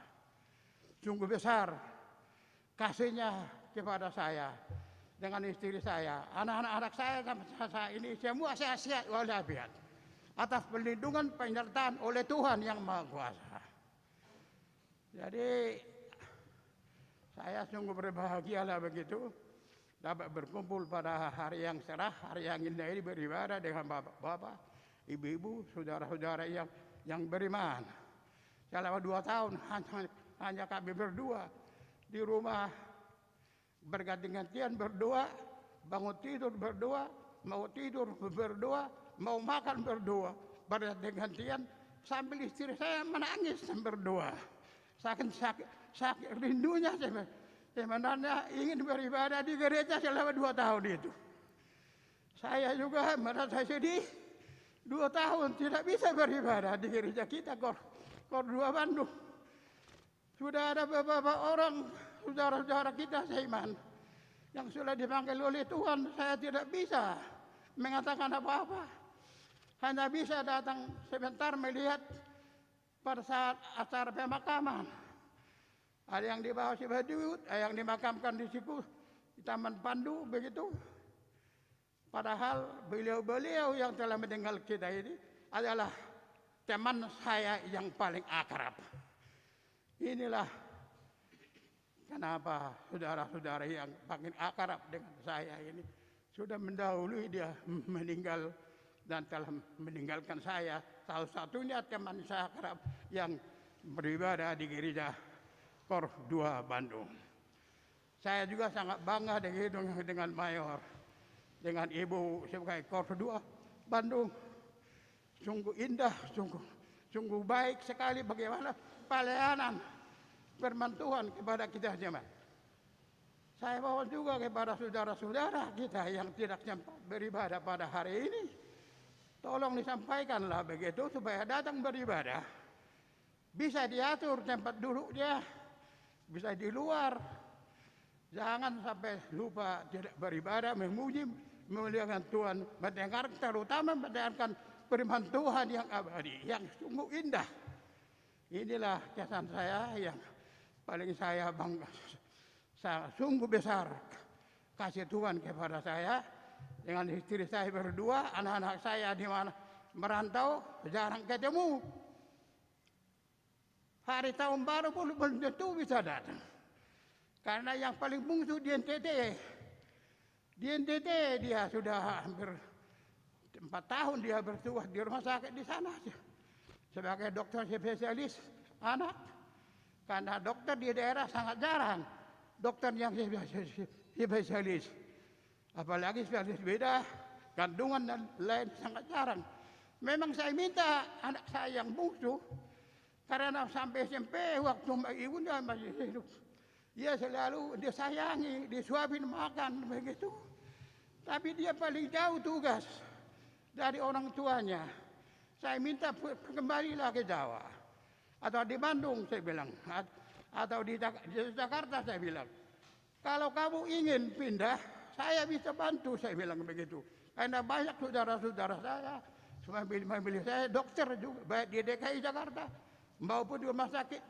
Sungguh besar kasih-Nya kepada saya dengan istri saya, anak-anak saya sampai saat ini semua sehat-sehat walafiat atas perlindungan penyertaan oleh Tuhan yang Maha Kuasa. Jadi saya sungguh berbahagia lah begitu dapat berkumpul pada hari yang cerah, hari yang indah ini beribadah dengan bapak-bapak, ibu-ibu, saudara-saudara yang beriman. Selama 2 tahun hanya kami berdua di rumah berganti-gantian berdoa, bangun tidur berdoa, mau tidur berdoa, mau makan berdoa, berganti-gantian sambil istri saya menangis berdoa. Sakit rindunya sebenarnya ingin beribadah di gereja selama 2 tahun itu. Saya juga merasa sedih. 2 tahun tidak bisa beribadah di gereja kita Kor 2 Bandung. Sudah ada beberapa orang saudara-saudara kita seiman yang sudah dipanggil oleh Tuhan. Saya tidak bisa mengatakan apa-apa. Hanya bisa datang sebentar melihat pada saat acara pemakaman. Ada yang dibawa si Badut, ada yang dimakamkan di situ di Taman Pandu begitu. Padahal beliau-beliau yang telah meninggal kita ini adalah teman saya yang paling akrab. Inilah kenapa saudara-saudara yang paling akrab dengan saya ini sudah mendahului dia meninggal dan telah meninggalkan saya. Salah-satunya teman saya akrab yang beribadah di gereja Kor 2 Bandung. Saya juga sangat bangga dengan Mayor, dengan Ibu sebagai Kor 2 Bandung. Sungguh indah, sungguh baik sekali bagaimana pelayanan firman Tuhan kepada kita jemaat. Saya mohon juga kepada saudara-saudara kita yang tidak sempat beribadah pada hari ini, tolong disampaikanlah begitu supaya datang beribadah. Bisa diatur tempat duduknya, bisa di luar. Jangan sampai lupa tidak beribadah, memuji, memuliakan Tuhan, mendengar, terutama mendengarkan firman Tuhan yang abadi, yang sungguh indah. Inilah kesan saya yang paling saya bangga. Sungguh besar kasih Tuhan kepada saya. Dengan istri saya berdua, anak-anak saya di mana merantau, jarang ketemu. Hari tahun baru pun belum tentu bisa datang. Karena yang paling bungsu di NTT. Di NTT dia sudah hampir 4 tahun dia bertugas di rumah sakit di sana. Sebagai dokter spesialis anak. Karena dokter di daerah sangat jarang. Dokter yang spesialis. Apalagi spesialis beda, kandungan dan lain sangat jarang. Memang saya minta anak saya yang bungsu, karena sampai SMP waktu ibunya masih hidup, dia selalu disayangi, disuapin makan begitu. Tapi dia paling jauh tugas dari orang tuanya. Saya minta kembalilah ke Jawa atau di Bandung saya bilang, atau di Jakarta saya bilang. Kalau kamu ingin pindah, saya bisa bantu, saya bilang begitu. Karena banyak saudara-saudara saya, semua pilih saya dokter juga, baik di DKI Jakarta maupun di rumah sakit,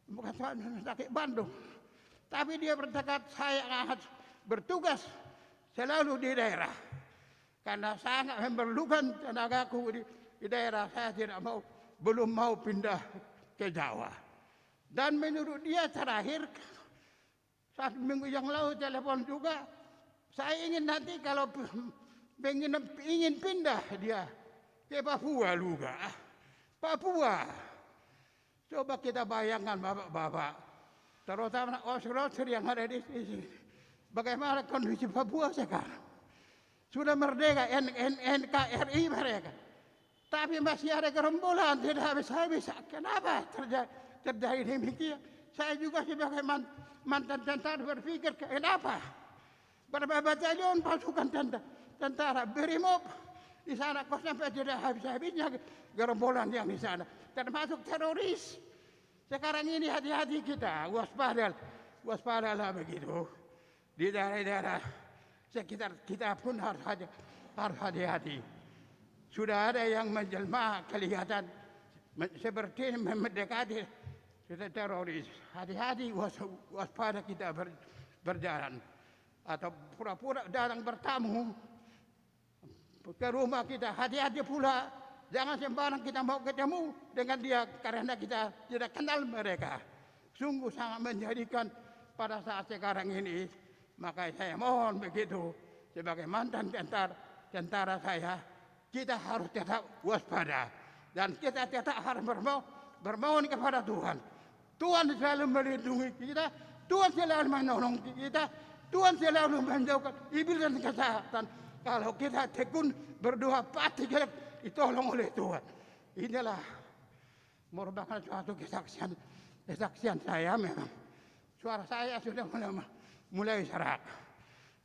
bukan rumah sakit Bandung. Tapi dia bertekad saya akan bertugas selalu di daerah. Karena sangat memerlukan tenagaku di daerah, saya belum mau pindah ke Jawa. Dan menurut dia terakhir, 1 minggu yang lalu telepon juga, saya ingin nanti kalau ingin pindah dia ke Papua juga. Papua. Coba kita bayangkan bapak-bapak, terutama Osroser yang ada di sini. Bagaimana kondisi Papua sekarang? Sudah merdeka NKRI mereka. Tapi masih ada gerombolan tidak habis-habis. Kenapa terjadi demikian? Saya juga sebagai mantan tentara berpikir kenapa? Berapa batalion pasukan tentara Brimob di sana kok sampai tidak habis-habisnya gerombolan yang di sana, termasuk teroris. Sekarang ini hati-hati kita, waspadalah begitu. Di daerah-daerah sekitar kita pun harus hati-hati. sudah ada yang menjelma kelihatan seperti mendekati teroris. Hati-hati, waspada kita berjalan. Atau pura-pura datang bertamu ke rumah kita. Hati-hati pula, jangan sembarang kita mau ketemu dengan dia karena kita tidak kenal mereka. Sungguh sangat menjadikan pada saat sekarang ini. Maka saya mohon begitu, sebagai mantan tentara saya, kita harus tetap waspada. Dan kita tetap harus bermohon kepada Tuhan. Tuhan selalu melindungi kita, Tuhan selalu menolong kita, Tuhan selalu menjauhkan iblis dan kesehatan. Kalau kita tekun berdoa pasti kita ditolong oleh Tuhan. Inilah merupakan suatu kesaksian saya memang. Suara saya sudah mulai serak.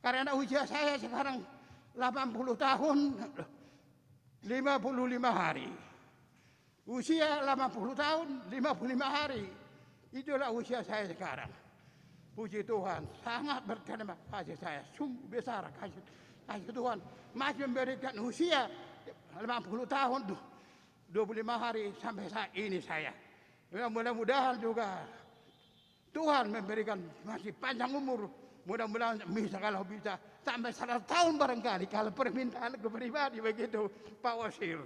Karena usia saya sekarang 80 tahun 55 hari. Usia 80 tahun 55 hari. Itulah usia saya sekarang. Puji Tuhan, sangat berterima kasih saya. Sungguh besar kasih Tuhan. Masih memberikan usia 80 tahun 25 hari sampai saat ini saya. Mudah-mudahan juga Tuhan memberikan masih panjang umur. Mudah-mudahan bisa, kalau bisa sampai 100 tahun barangkali, kalau permintaan ke pribadi begitu Pak Wasir.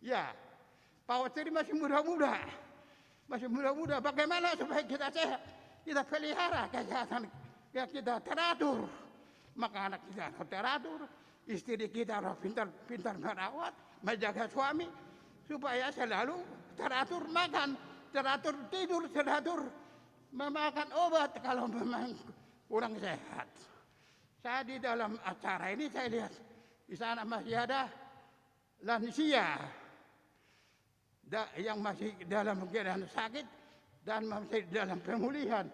Ya, Pak Wasir masih muda-muda. Masih muda-muda. Bagaimana supaya kita sehat? Kita pelihara kesehatan, ya kita teratur. Maka anak kita harus teratur, istri kita harus pintar merawat, menjaga suami supaya selalu teratur makan, teratur tidur, teratur memakan obat kalau memang kurang sehat. Saya di dalam acara ini saya lihat di sana masih ada lansia yang masih dalam keadaan sakit dan masih dalam pemulihan.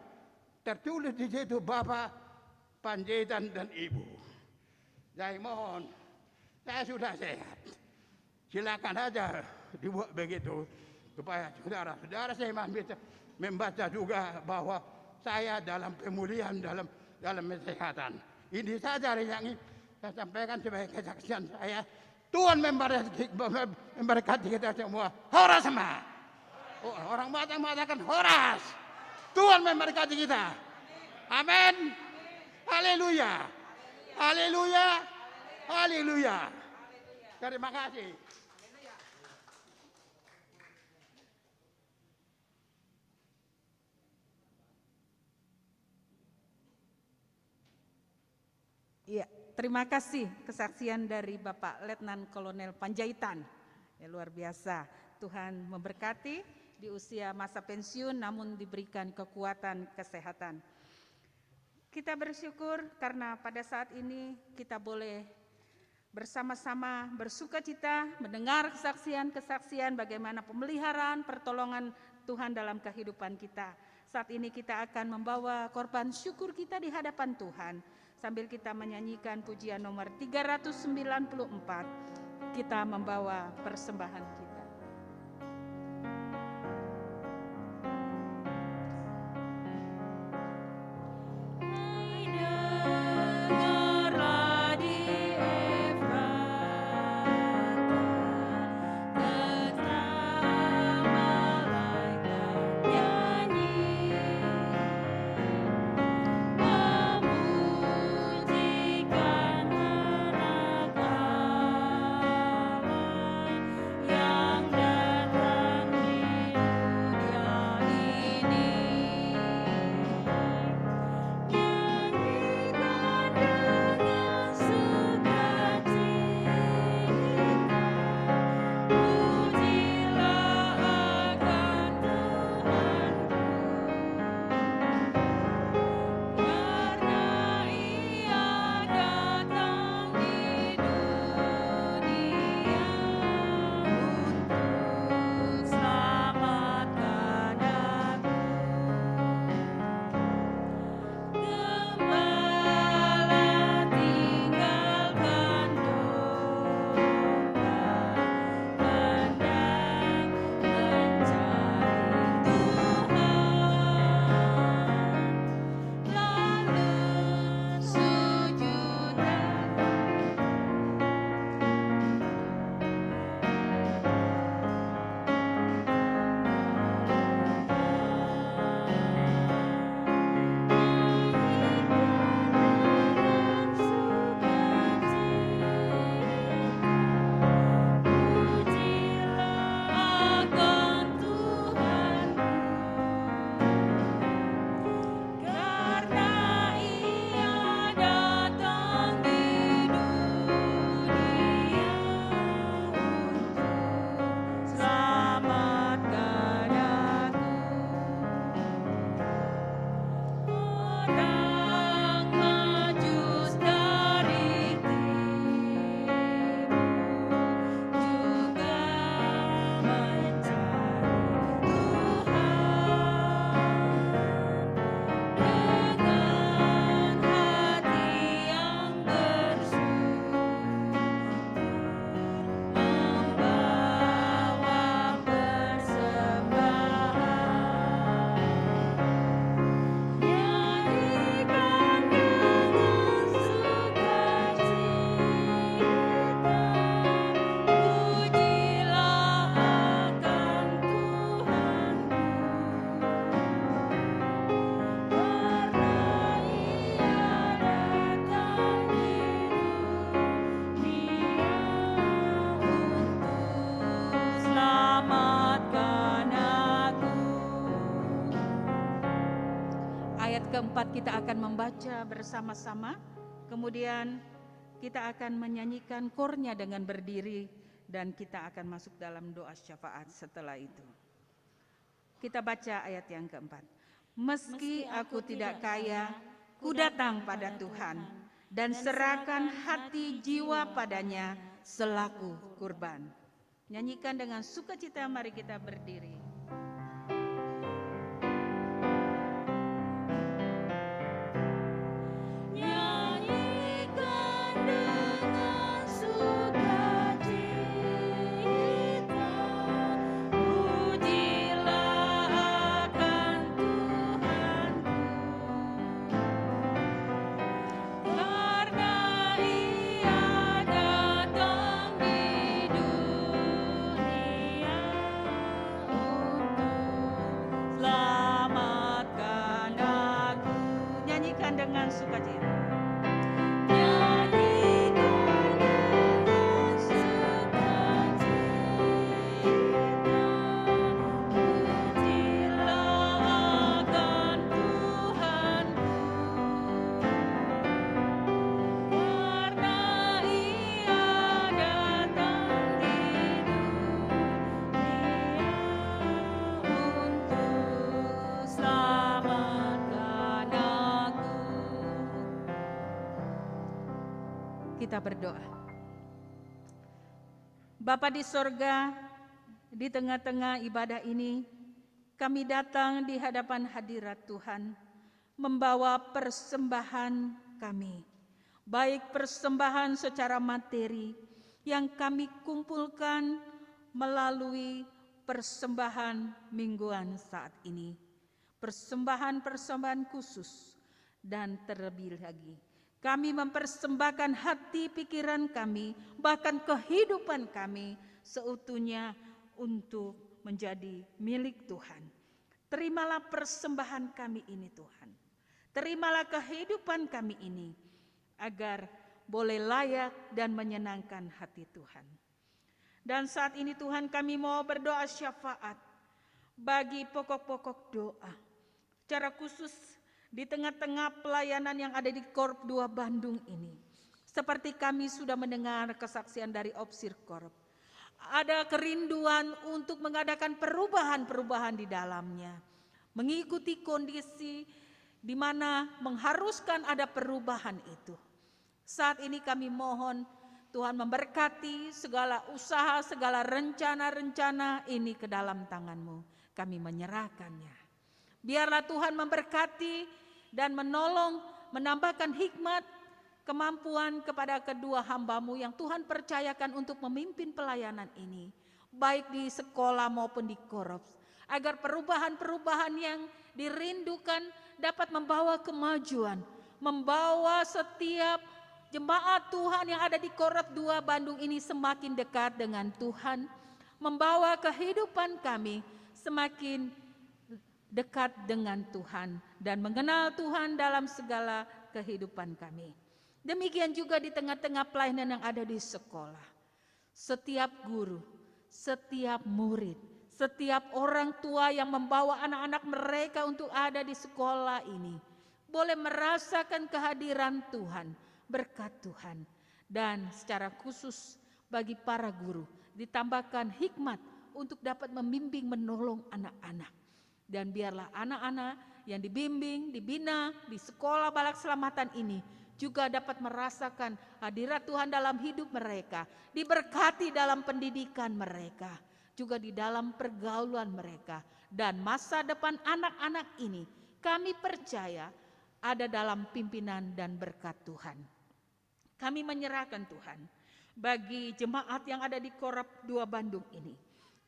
Tertulis di situ Bapak Panjaitan dan Ibu. Saya mohon, saya sudah sehat. Silakan aja dibuat begitu supaya saudara-saudara saya bisa membaca juga bahwa saya dalam pemulihan, dalam kesehatan. Ini saja yang ingin saya sampaikan sebagai kesaksian saya. Tuhan memberkati kita semua. Horas semua. Orang Batak mengatakan horas. Tuhan memberkati kita. Amin. Haleluya. Haleluya. Haleluya. Terima kasih. Iya, terima kasih kesaksian dari Bapak Letnan Kolonel Panjaitan. Ya, luar biasa. Tuhan memberkati di usia masa pensiun namun diberikan kekuatan kesehatan. Kita bersyukur karena pada saat ini kita boleh bersama-sama bersukacita mendengar kesaksian-kesaksian bagaimana pemeliharaan pertolongan Tuhan dalam kehidupan kita. Saat ini kita akan membawa korban syukur kita di hadapan Tuhan. Sambil kita menyanyikan pujian nomor 394, kita membawa persembahan kita. Ya keempat kita akan membaca bersama-sama, kemudian kita akan menyanyikan kornya dengan berdiri, dan kita akan masuk dalam doa syafaat setelah itu. Kita baca ayat yang keempat. Meski aku tidak kaya, ku datang pada Tuhan dan serahkan hati jiwa padanya selaku kurban. Nyanyikan dengan sukacita, mari kita berdiri. Dengan sukacita. Kita berdoa. Bapa di sorga, di tengah-tengah ibadah ini, kami datang di hadapan hadirat Tuhan, membawa persembahan kami, baik persembahan secara materi yang kami kumpulkan melalui persembahan mingguan saat ini, persembahan-persembahan khusus, dan terlebih lagi kami mempersembahkan hati pikiran kami, bahkan kehidupan kami seutuhnya untuk menjadi milik Tuhan. Terimalah persembahan kami ini Tuhan. Terimalah kehidupan kami ini agar boleh layak dan menyenangkan hati Tuhan. Dan saat ini Tuhan kami mau berdoa syafaat bagi pokok-pokok doa. Secara khusus di tengah-tengah pelayanan yang ada di Korp 2 Bandung ini. Seperti kami sudah mendengar kesaksian dari Opsir Korp. Ada kerinduan untuk mengadakan perubahan-perubahan di dalamnya. Mengikuti kondisi di mana mengharuskan ada perubahan itu. Saat ini kami mohon Tuhan memberkati segala usaha, segala rencana-rencana ini ke dalam tangan-Mu. Kami menyerahkannya. Biarlah Tuhan memberkati dan menolong, menambahkan hikmat, kemampuan kepada kedua hamba-Mu yang Tuhan percayakan untuk memimpin pelayanan ini, baik di sekolah maupun di Korps, agar perubahan-perubahan yang dirindukan dapat membawa kemajuan, membawa setiap jemaat Tuhan yang ada di Korps 2 Bandung ini semakin dekat dengan Tuhan, membawa kehidupan kami semakin dekat dengan Tuhan dan mengenal Tuhan dalam segala kehidupan kami. Demikian juga di tengah-tengah pelayanan yang ada di sekolah. Setiap guru, setiap murid, setiap orang tua yang membawa anak-anak mereka untuk ada di sekolah ini boleh merasakan kehadiran Tuhan, berkat Tuhan. Dan secara khusus bagi para guru ditambahkan hikmat untuk dapat membimbing, menolong anak-anak. Dan biarlah anak-anak yang dibimbing, dibina di sekolah Balak Selamatan ini juga dapat merasakan hadirat Tuhan dalam hidup mereka, diberkati dalam pendidikan mereka, juga di dalam pergaulan mereka. Dan masa depan anak-anak ini kami percaya ada dalam pimpinan dan berkat Tuhan. Kami menyerahkan Tuhan bagi jemaat yang ada di Korp 2 Bandung ini,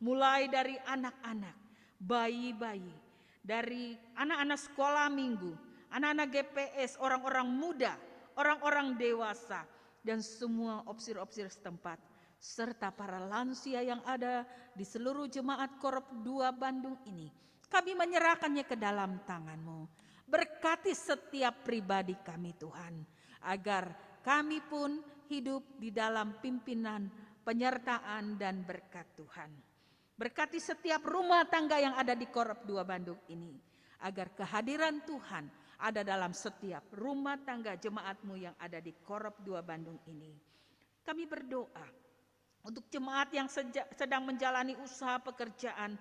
mulai dari anak-anak, bayi-bayi, dari anak-anak sekolah minggu, anak-anak GPS, orang-orang muda, orang-orang dewasa, dan semua opsir-opsir setempat, serta para lansia yang ada di seluruh jemaat Korp 2 Bandung ini. Kami menyerahkannya ke dalam tangan-Mu. Berkati setiap pribadi kami Tuhan, agar kami pun hidup di dalam pimpinan, penyertaan, dan berkat Tuhan. Berkati setiap rumah tangga yang ada di Korp 2 Bandung ini, agar kehadiran Tuhan ada dalam setiap rumah tangga jemaat-Mu yang ada di Korop 2 Bandung ini. Kami berdoa untuk jemaat yang sedang menjalani usaha pekerjaan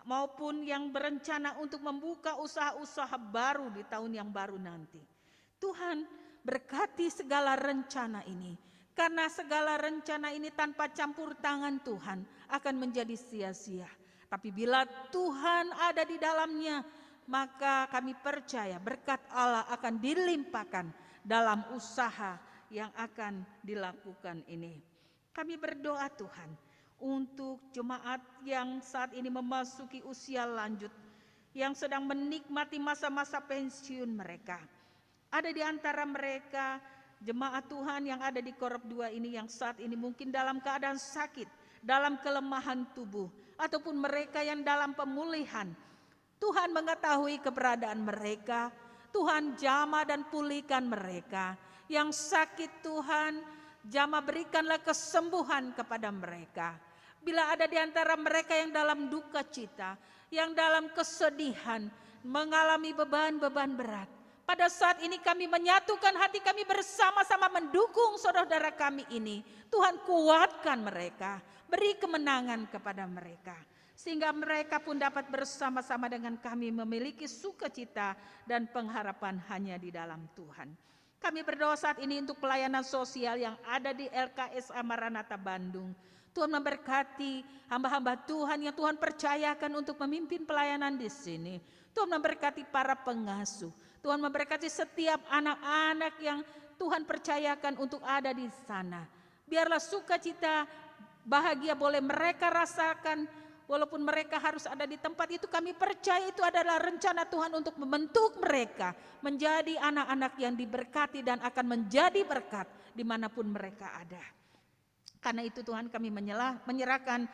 maupun yang berencana untuk membuka usaha-usaha baru di tahun yang baru nanti. Tuhan, berkati segala rencana ini, karena segala rencana ini tanpa campur tangan Tuhan akan menjadi sia-sia. Tapi bila Tuhan ada di dalamnya, maka kami percaya berkat Allah akan dilimpahkan dalam usaha yang akan dilakukan ini. Kami berdoa Tuhan untuk jemaat yang saat ini memasuki usia lanjut, yang sedang menikmati masa-masa pensiun mereka. Ada di antara mereka jemaat Tuhan yang ada di Korop 2 ini yang saat ini mungkin dalam keadaan sakit, dalam kelemahan tubuh, ataupun mereka yang dalam pemulihan. Tuhan mengetahui keberadaan mereka. Tuhan jamah dan pulihkan mereka. Yang sakit Tuhan, jamah berikanlah kesembuhan kepada mereka. Bila ada di antara mereka yang dalam duka cita, yang dalam kesedihan, mengalami beban-beban berat, pada saat ini kami menyatukan hati kami bersama-sama mendukung saudara kami ini. Tuhan kuatkan mereka, beri kemenangan kepada mereka. Sehingga mereka pun dapat bersama-sama dengan kami memiliki sukacita dan pengharapan hanya di dalam Tuhan. Kami berdoa saat ini untuk pelayanan sosial yang ada di LKSA Maranatha Bandung. Tuhan memberkati hamba-hamba Tuhan yang Tuhan percayakan untuk memimpin pelayanan di sini. Tuhan memberkati para pengasuh. Tuhan memberkati setiap anak-anak yang Tuhan percayakan untuk ada di sana. Biarlah sukacita, bahagia boleh mereka rasakan. Walaupun mereka harus ada di tempat itu, kami percaya itu adalah rencana Tuhan untuk membentuk mereka menjadi anak-anak yang diberkati dan akan menjadi berkat dimanapun mereka ada. Karena itu Tuhan, kami menyerahkan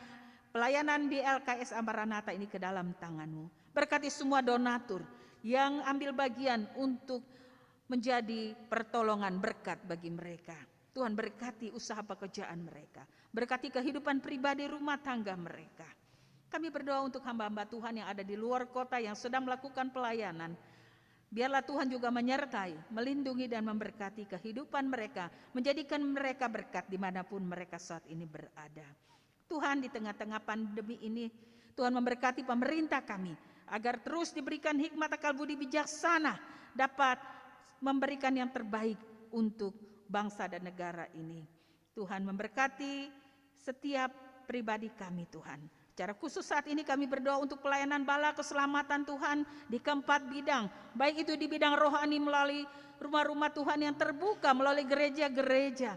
pelayanan di LKSA Maranatha ini ke dalam tangan-Mu. Berkati semua donatur yang ambil bagian untuk menjadi pertolongan berkat bagi mereka. Tuhan berkati usaha pekerjaan mereka. Berkati kehidupan pribadi rumah tangga mereka. Kami berdoa untuk hamba-hamba Tuhan yang ada di luar kota yang sedang melakukan pelayanan. Biarlah Tuhan juga menyertai, melindungi dan memberkati kehidupan mereka. Menjadikan mereka berkat dimanapun mereka saat ini berada. Tuhan, di tengah-tengah pandemi ini, Tuhan memberkati pemerintah kami. Agar terus diberikan hikmat akal budi bijaksana, dapat memberikan yang terbaik untuk bangsa dan negara ini. Tuhan memberkati setiap pribadi kami Tuhan. Secara khusus saat ini kami berdoa untuk pelayanan bala keselamatan Tuhan di keempat bidang. Baik itu di bidang rohani melalui rumah-rumah Tuhan yang terbuka, melalui gereja-gereja.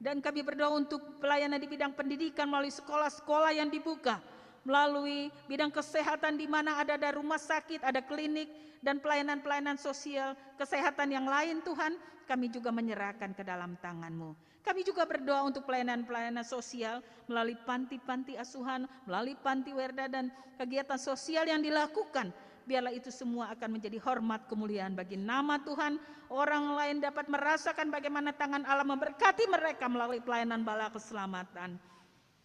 Dan kami berdoa untuk pelayanan di bidang pendidikan melalui sekolah-sekolah yang dibuka. Melalui bidang kesehatan di mana ada rumah sakit, ada klinik, dan pelayanan-pelayanan sosial kesehatan yang lain Tuhan, kami juga menyerahkan ke dalam tangan-Mu. Kami juga berdoa untuk pelayanan-pelayanan sosial melalui panti-panti asuhan, melalui panti werda dan kegiatan sosial yang dilakukan. Biarlah itu semua akan menjadi hormat kemuliaan bagi nama Tuhan. Orang lain dapat merasakan bagaimana tangan Allah memberkati mereka melalui pelayanan bala keselamatan.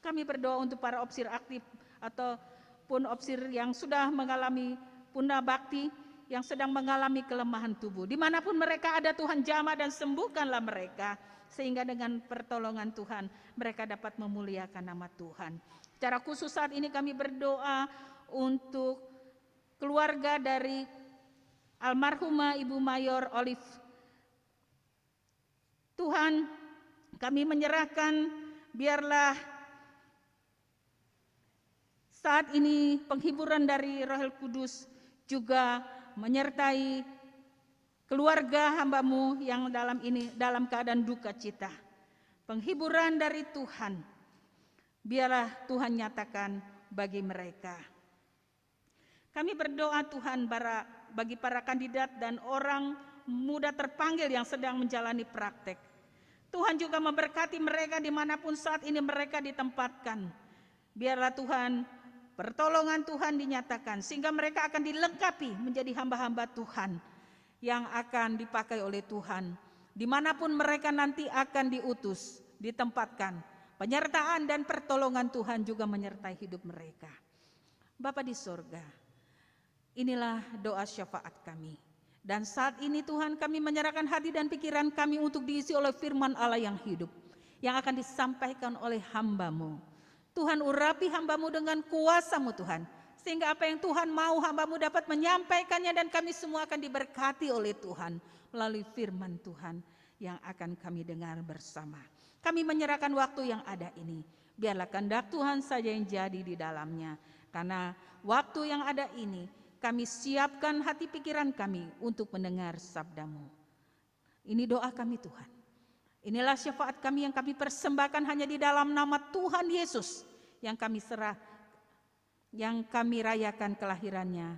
Kami berdoa untuk para opsir aktif ataupun opsir yang sudah mengalami puna bakti, yang sedang mengalami kelemahan tubuh. Dimanapun mereka ada Tuhan jamah dan sembuhkanlah mereka. Sehingga dengan pertolongan Tuhan mereka dapat memuliakan nama Tuhan. Secara khusus saat ini kami berdoa untuk keluarga dari almarhumah Ibu Mayor Olive. Tuhan, kami menyerahkan biarlah saat ini penghiburan dari Roh Kudus juga menyertai keluarga hamba-Mu yang dalam keadaan duka cita. Penghiburan dari Tuhan, biarlah Tuhan nyatakan bagi mereka. Kami berdoa Tuhan bagi para kandidat dan orang muda terpanggil yang sedang menjalani praktek. Tuhan juga memberkati mereka dimanapun saat ini mereka ditempatkan. Biarlah Tuhan, pertolongan Tuhan dinyatakan sehingga mereka akan dilengkapi menjadi hamba-hamba Tuhan yang akan dipakai oleh Tuhan. Dimanapun mereka nanti akan diutus, ditempatkan. Penyertaan dan pertolongan Tuhan juga menyertai hidup mereka. Bapa di sorga, inilah doa syafaat kami. Dan saat ini Tuhan, kami menyerahkan hati dan pikiran kami untuk diisi oleh firman Allah yang hidup, yang akan disampaikan oleh hamba-Mu. Tuhan, urapi hamba-Mu dengan kuasa-Mu Tuhan, sehingga apa yang Tuhan mau hamba-Mu dapat menyampaikannya, dan kami semua akan diberkati oleh Tuhan melalui firman Tuhan yang akan kami dengar bersama. Kami menyerahkan waktu yang ada ini, biarlah kehendak Tuhan saja yang jadi di dalamnya. Karena waktu yang ada ini, kami siapkan hati pikiran kami untuk mendengar sabda-Mu. Ini doa kami Tuhan. Inilah syafaat kami yang kami persembahkan hanya di dalam nama Tuhan Yesus yang kami rayakan kelahirannya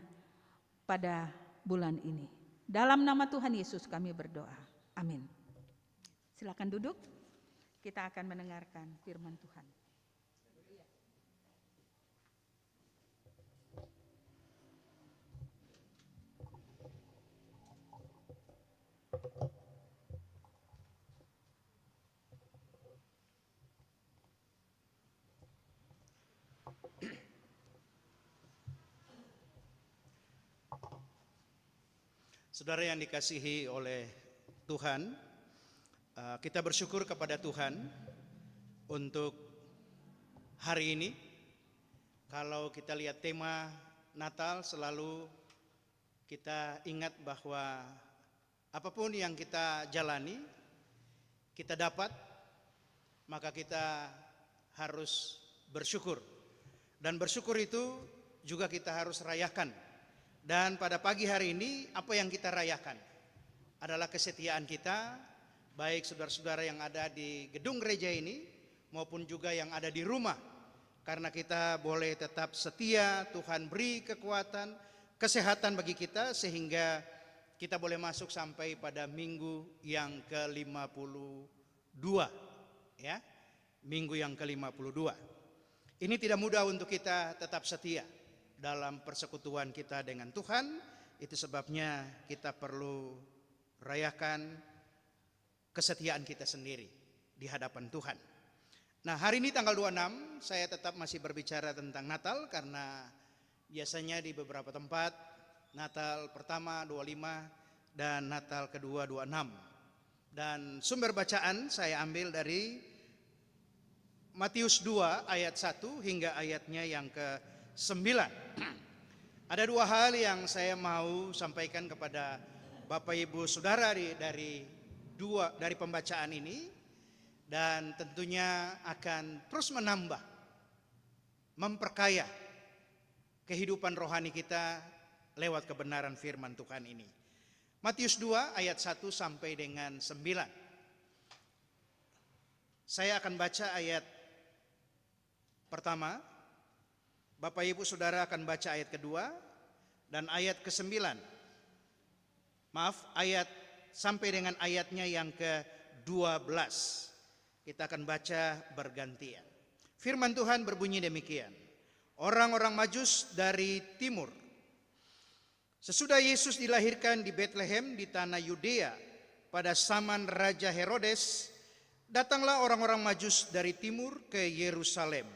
pada bulan ini. Dalam nama Tuhan Yesus kami berdoa. Amin. Silakan duduk. Kita akan mendengarkan firman Tuhan. Saudara yang dikasihi oleh Tuhan, kita bersyukur kepada Tuhan untuk hari ini. Kalau kita lihat tema Natal, selalu kita ingat bahwa apapun yang kita jalani, kita dapat, maka kita harus bersyukur. Dan bersyukur itu juga kita harus rayakan. Dan pada pagi hari ini, apa yang kita rayakan adalah kesetiaan kita, baik saudara-saudara yang ada di gedung gereja ini maupun juga yang ada di rumah. Karena kita boleh tetap setia, Tuhan beri kekuatan, kesehatan bagi kita sehingga kita boleh masuk sampai pada minggu yang ke-52, ya. Minggu yang ke-52. Ini tidak mudah untuk kita tetap setia dalam persekutuan kita dengan Tuhan. Itu sebabnya kita perlu rayakan kesetiaan kita sendiri di hadapan Tuhan. Nah, hari ini tanggal 26 saya tetap masih berbicara tentang Natal, karena biasanya di beberapa tempat Natal pertama 25 dan Natal kedua 26. Dan sumber bacaan saya ambil dari Matius 2 ayat 1 hingga ayatnya yang ke-9. Ada dua hal yang saya mau sampaikan kepada Bapak Ibu Saudara dari pembacaan ini, dan tentunya akan terus menambah, memperkaya kehidupan rohani kita lewat kebenaran firman Tuhan ini. Matius 2 ayat 1 sampai dengan 9. Saya akan baca ayat pertama, Bapak Ibu Saudara akan baca ayat kedua, dan ayat ke-9. Maaf, ayat sampai dengan ayatnya yang ke-12. Kita akan baca bergantian. Firman Tuhan berbunyi demikian. Orang-orang Majus dari timur. Sesudah Yesus dilahirkan di Betlehem di tanah Yudea pada zaman Raja Herodes, datanglah orang-orang Majus dari timur ke Yerusalem.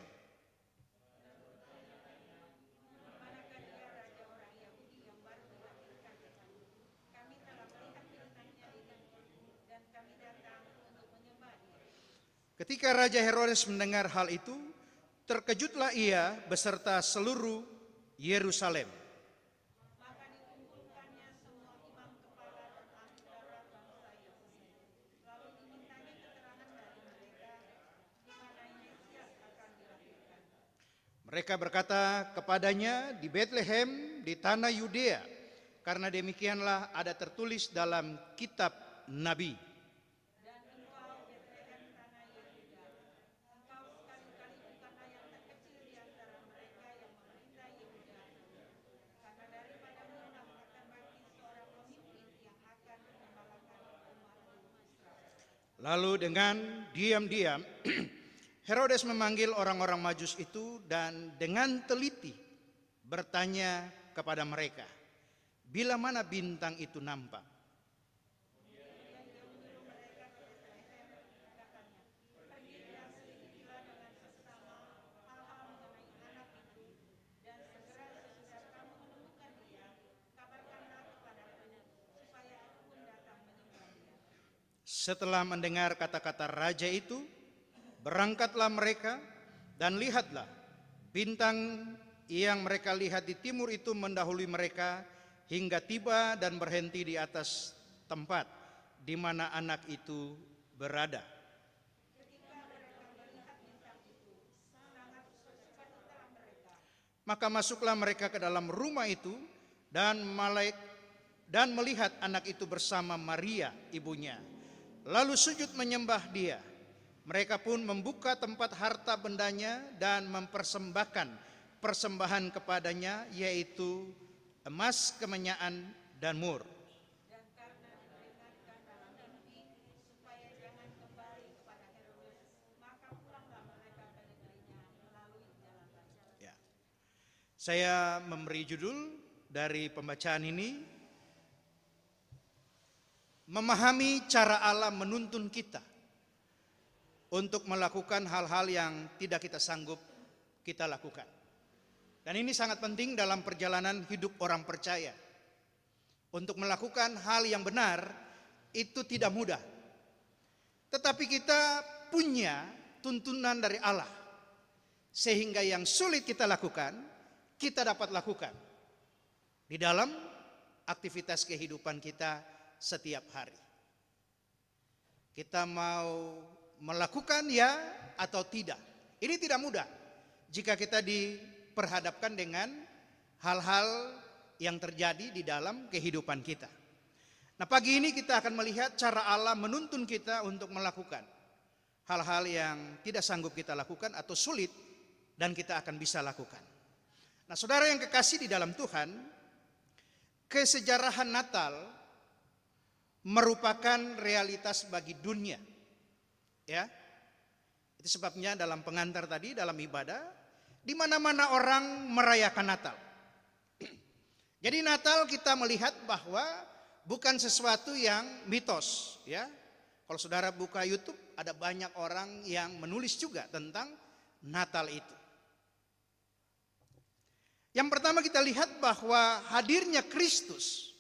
Ketika Raja Herodes mendengar hal itu, terkejutlah ia beserta seluruh Yerusalem. Maka dikumpulkannya semua imam kepala dan ahli Taurat bangsa Yahudi. Lalu dimintanya keterangan dari mereka di mana Mesias akan dilahirkan. Mereka berkata kepadanya, di Betlehem di tanah Yudea, karena demikianlah ada tertulis dalam kitab Nabi. Lalu dengan diam-diam Herodes memanggil orang-orang Majus itu dan dengan teliti bertanya kepada mereka, bila mana bintang itu nampak. Setelah mendengar kata-kata raja itu, berangkatlah mereka, dan lihatlah, bintang yang mereka lihat di timur itu mendahului mereka hingga tiba dan berhenti di atas tempat di mana anak itu berada. Maka masuklah mereka ke dalam rumah itu dan melihat anak itu bersama Maria ibunya. Lalu sujud menyembah dia. Mereka pun membuka tempat harta bendanya dan mempersembahkan persembahan kepadanya, yaitu emas, kemenyaan, dan mur. Saya memberi judul dari pembacaan ini, memahami cara Allah menuntun kita untuk melakukan hal-hal yang tidak kita sanggup kita lakukan. Dan ini sangat penting dalam perjalanan hidup orang percaya. Untuk melakukan hal yang benar itu tidak mudah. Tetapi kita punya tuntunan dari Allah, sehingga yang sulit kita lakukan kita dapat lakukan di dalam aktivitas kehidupan kita setiap hari. Kita mau melakukan ya atau tidak. Ini tidak mudah jika kita diperhadapkan dengan hal-hal yang terjadi di dalam kehidupan kita. Nah, pagi ini kita akan melihat cara Allah menuntun kita untuk melakukan hal-hal yang tidak sanggup kita lakukan atau sulit dan kita akan bisa lakukan. Nah, saudara yang kekasih di dalam Tuhan, kesejarahan Natal merupakan realitas bagi dunia. Ya. Itu sebabnya dalam pengantar tadi, dalam ibadah, di mana-mana orang merayakan Natal. Jadi Natal kita melihat bahwa bukan sesuatu yang mitos, ya. Kalau saudara buka YouTube, ada banyak orang yang menulis juga tentang Natal itu. Yang pertama kita lihat bahwa hadirnya Kristus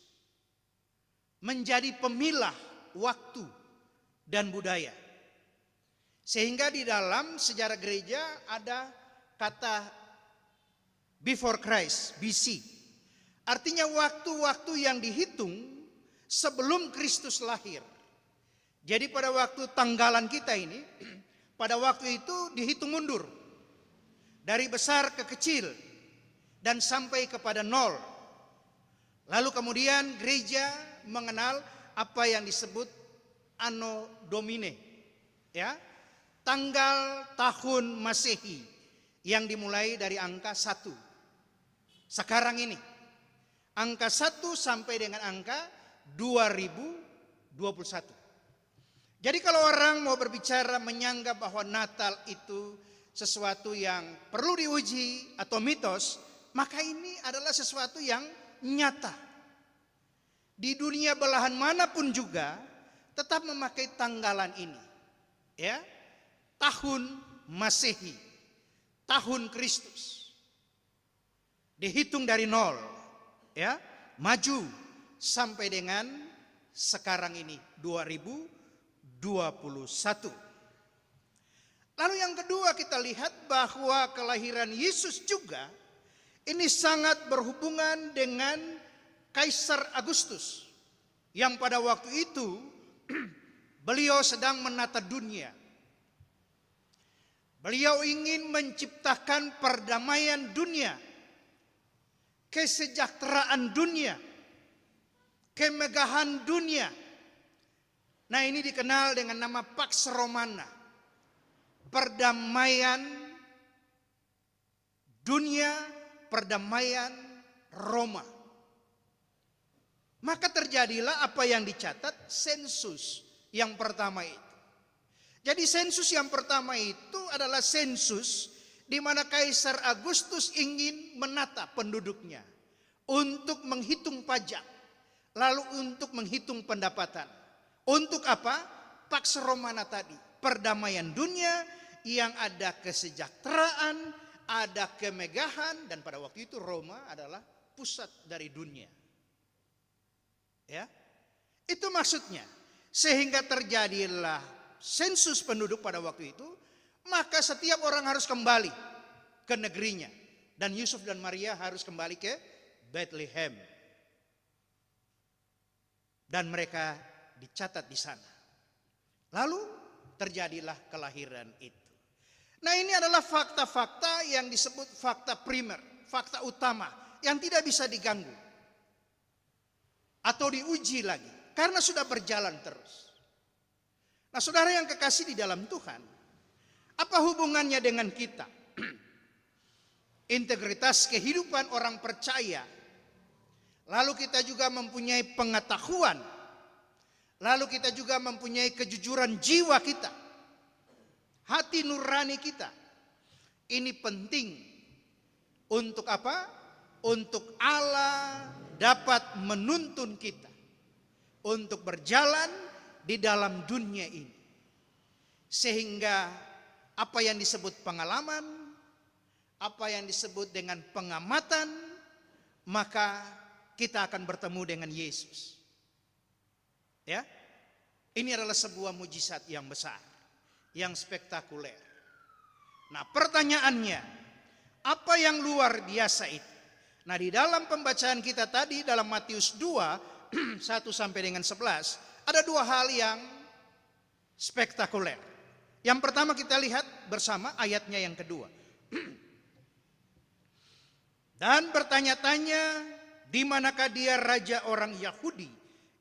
menjadi pemilah waktu dan budaya. Sehingga di dalam sejarah gereja ada kata before Christ, BC. Artinya waktu-waktu yang dihitung sebelum Kristus lahir. Jadi pada waktu tanggalan kita ini, pada waktu itu dihitung mundur. Dari besar ke kecil. Dan sampai kepada 0. Lalu kemudian gereja mengenal apa yang disebut Anno Domini, ya, tanggal tahun Masehi yang dimulai dari angka 1. Sekarang ini angka 1 sampai dengan angka 2021. Jadi kalau orang mau berbicara menyanggah bahwa Natal itu sesuatu yang perlu diuji atau mitos, maka ini adalah sesuatu yang nyata. Di dunia belahan manapun juga tetap memakai tanggalan ini. Ya, tahun Masehi, tahun Kristus. Dihitung dari 0, ya, maju sampai dengan sekarang ini 2021. Lalu yang kedua kita lihat bahwa kelahiran Yesus juga ini sangat berhubungan dengan Kaisar Agustus yang pada waktu itu beliau sedang menata dunia. Beliau ingin menciptakan perdamaian dunia, kesejahteraan dunia, kemegahan dunia. Nah, ini dikenal dengan nama Pax Romana, perdamaian dunia, perdamaian Roma. Maka terjadilah apa yang dicatat sensus yang pertama itu. Jadi sensus yang pertama itu adalah sensus di mana Kaisar Agustus ingin menata penduduknya untuk menghitung pajak, lalu untuk menghitung pendapatan. Untuk apa? Pax Romana tadi, perdamaian dunia yang ada kesejahteraan, ada kemegahan, dan pada waktu itu Roma adalah pusat dari dunia. Ya, itu maksudnya. sehingga terjadilah sensus penduduk pada waktu itu, maka setiap orang harus kembali ke negerinya. Dan Yusuf dan Maria harus kembali ke Bethlehem. Dan mereka dicatat di sana. Lalu terjadilah kelahiran itu. Nah, ini adalah fakta-fakta yang disebut fakta primer, fakta utama yang tidak bisa diganggu atau diuji lagi karena sudah berjalan terus. Nah, saudara yang kekasih di dalam Tuhan, apa hubungannya dengan kita? Integritas kehidupan orang percaya. Lalu kita juga mempunyai pengetahuan. Lalu kita juga mempunyai kejujuran jiwa kita. Hati nurani kita. Ini penting. Untuk apa? Untuk Allah dapat menuntun kita. Untuk berjalan di dalam dunia ini. Sehingga apa yang disebut pengalaman, apa yang disebut dengan pengamatan, maka kita akan bertemu dengan Yesus. Ya, ini adalah sebuah mujizat yang besar, yang spektakuler. Nah, pertanyaannya, apa yang luar biasa itu? Nah, di dalam pembacaan kita tadi dalam Matius 2 1 sampai dengan 11, ada dua hal yang spektakuler. Yang pertama kita lihat bersama ayatnya yang kedua. Dan bertanya-tanya, di manakah dia raja orang Yahudi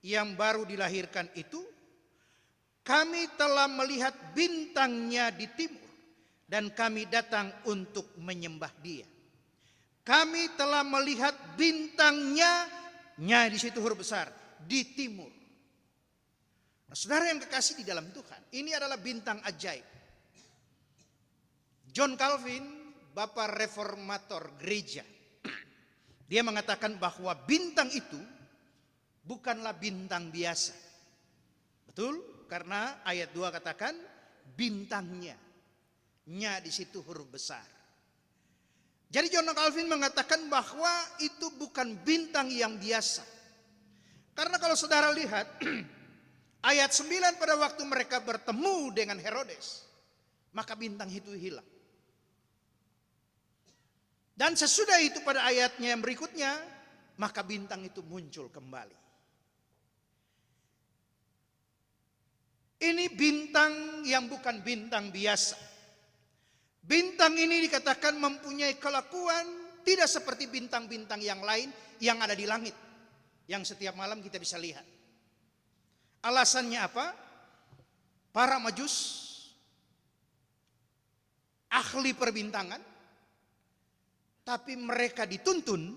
yang baru dilahirkan itu? Kami telah melihat bintangnya di timur dan kami datang untuk menyembah dia. Kami telah melihat bintangnya, di situ huruf besar, di timur. Nah, saudara yang kekasih di dalam Tuhan, ini adalah bintang ajaib. John Calvin, Bapak Reformator Gereja, dia mengatakan bahwa bintang itu bukanlah bintang biasa. Betul? Karena ayat 2 katakan bintangnya. Nya di situ huruf besar. Jadi John Calvin mengatakan bahwa itu bukan bintang yang biasa. Karena kalau saudara lihat ayat 9, pada waktu mereka bertemu dengan Herodes, maka bintang itu hilang. Dan sesudah itu pada ayatnya yang berikutnya, maka bintang itu muncul kembali. Ini bintang yang bukan bintang biasa. Bintang ini dikatakan mempunyai kelakuan tidak seperti bintang-bintang yang lain yang ada di langit, yang setiap malam kita bisa lihat. Alasannya apa? Para Majus, ahli perbintangan, tapi mereka dituntun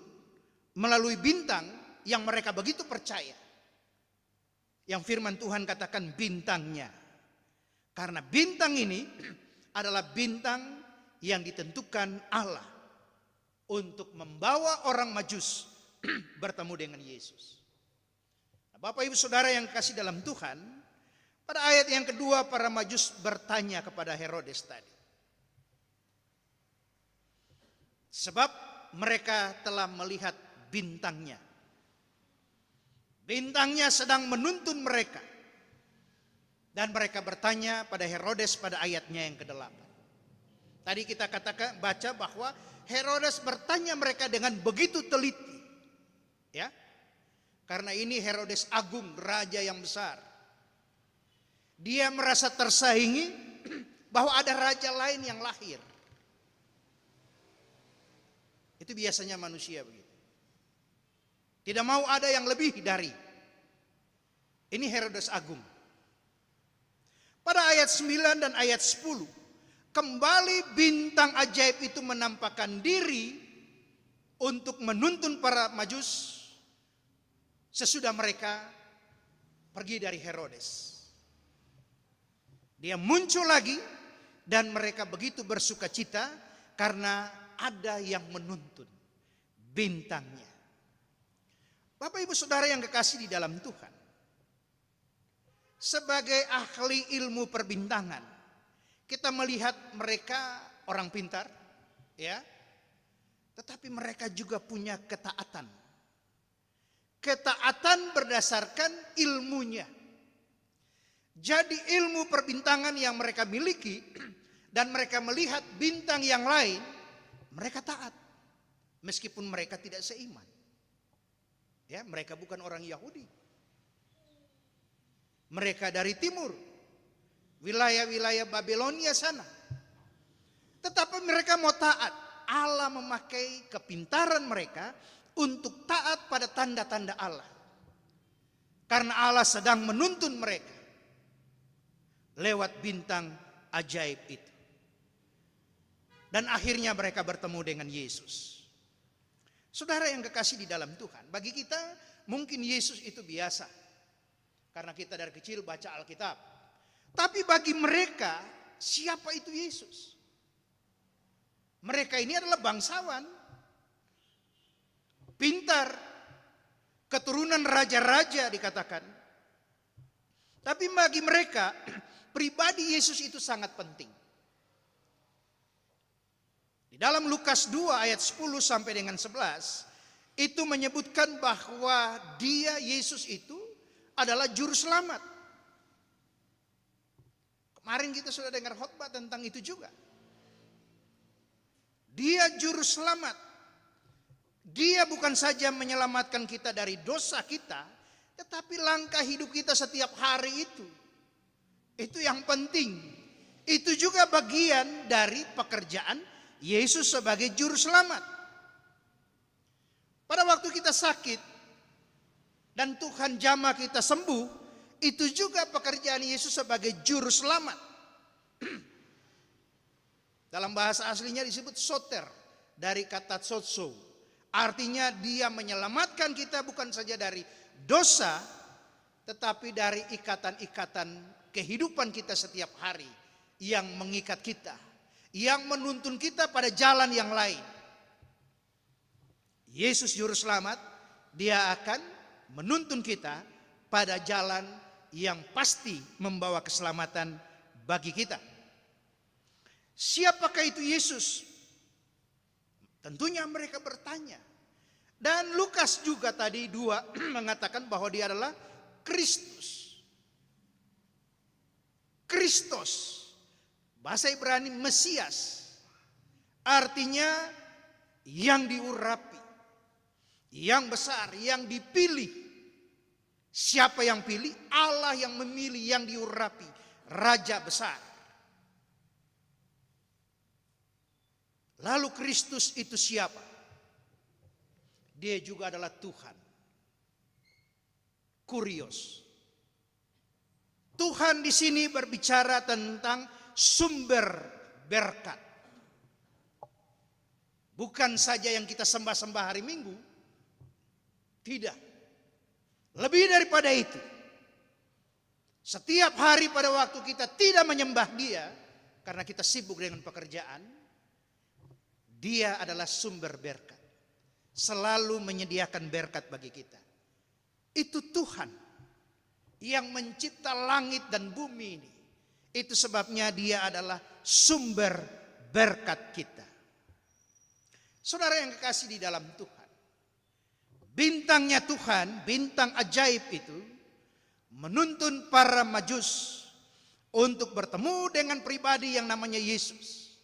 melalui bintang yang mereka begitu percaya. Yang firman Tuhan katakan bintangnya. Karena bintang ini adalah bintang yang ditentukan Allah untuk membawa orang Majus bertemu dengan Yesus. Nah, Bapak Ibu Saudara yang kasih dalam Tuhan, pada ayat yang kedua para Majus bertanya kepada Herodes tadi. Sebab mereka telah melihat bintangnya. Bintangnya sedang menuntun mereka. Dan mereka bertanya pada Herodes pada ayatnya yang ke-8. Tadi kita katakan baca bahwa Herodes bertanya mereka dengan begitu teliti. Ya. Karena ini Herodes Agung, raja yang besar. Dia merasa tersaingi bahwa ada raja lain yang lahir. Itu biasanya manusia begitu. Tidak mau ada yang lebih dari. Ini Herodes Agung. Pada ayat 9 dan ayat 10, kembali bintang ajaib itu menampakkan diri untuk menuntun para Majus sesudah mereka pergi dari Herodes. Dia muncul lagi dan mereka begitu bersuka cita karena ada yang menuntun bintangnya. Bapak Ibu Saudara yang kekasih di dalam Tuhan, sebagai ahli ilmu perbintangan, kita melihat mereka orang pintar, ya, tetapi mereka juga punya ketaatan. Ketaatan berdasarkan ilmunya. Jadi ilmu perbintangan yang mereka miliki dan mereka melihat bintang yang lain, mereka taat. Meskipun mereka tidak seiman. Ya, mereka bukan orang Yahudi. Mereka dari timur, wilayah-wilayah Babilonia sana. Tetapi mereka mau taat. Allah memakai kepintaran mereka untuk taat pada tanda-tanda Allah. Karena Allah sedang menuntun mereka lewat bintang ajaib itu. Dan akhirnya mereka bertemu dengan Yesus. Saudara yang kekasih di dalam Tuhan, bagi kita mungkin Yesus itu biasa. Karena kita dari kecil baca Alkitab. Tapi bagi mereka, siapa itu Yesus? Mereka ini adalah bangsawan, pintar, keturunan raja-raja dikatakan. Tapi bagi mereka, pribadi Yesus itu sangat penting. Di dalam Lukas 2 ayat 10 sampai dengan 11, itu menyebutkan bahwa dia, Yesus itu adalah juru selamat. Kemarin kita sudah dengar khotbah tentang itu juga. Dia juru selamat. Dia bukan saja menyelamatkan kita dari dosa kita, tetapi langkah hidup kita setiap hari itu. Itu yang penting. Itu juga bagian dari pekerjaan Yesus sebagai juru selamat. Pada waktu kita sakit dan Tuhan jamah kita sembuh, itu juga pekerjaan Yesus sebagai juru selamat. Dalam bahasa aslinya disebut soter, dari kata sotso. Artinya dia menyelamatkan kita bukan saja dari dosa, tetapi dari ikatan-ikatan kehidupan kita setiap hari yang mengikat kita, yang menuntun kita pada jalan yang lain. Yesus juru selamat, dia akan menuntun kita pada jalan yang pasti membawa keselamatan bagi kita. Siapakah itu Yesus? Tentunya mereka bertanya. Dan Lukas juga tadi 2 mengatakan bahwa dia adalah Kristus. Kristus, bahasa Ibrani Mesias, artinya yang diurapi, yang besar, yang dipilih. Siapa yang pilih? Allah yang memilih, yang diurapi, Raja besar. Lalu Kristus itu siapa? Dia juga adalah Tuhan. Kurios. Tuhan di sini berbicara tentang sumber berkat. Bukan saja yang kita sembah-sembah hari Minggu. Tidak. Lebih daripada itu. Setiap hari pada waktu kita tidak menyembah Dia, karena kita sibuk dengan pekerjaan, Dia adalah sumber berkat. Selalu menyediakan berkat bagi kita. Itu Tuhan yang mencipta langit dan bumi ini. Itu sebabnya Dia adalah sumber berkat kita. Saudara yang kekasih di dalam Tuhan, bintangnya Tuhan, bintang ajaib itu menuntun para majus untuk bertemu dengan pribadi yang namanya Yesus.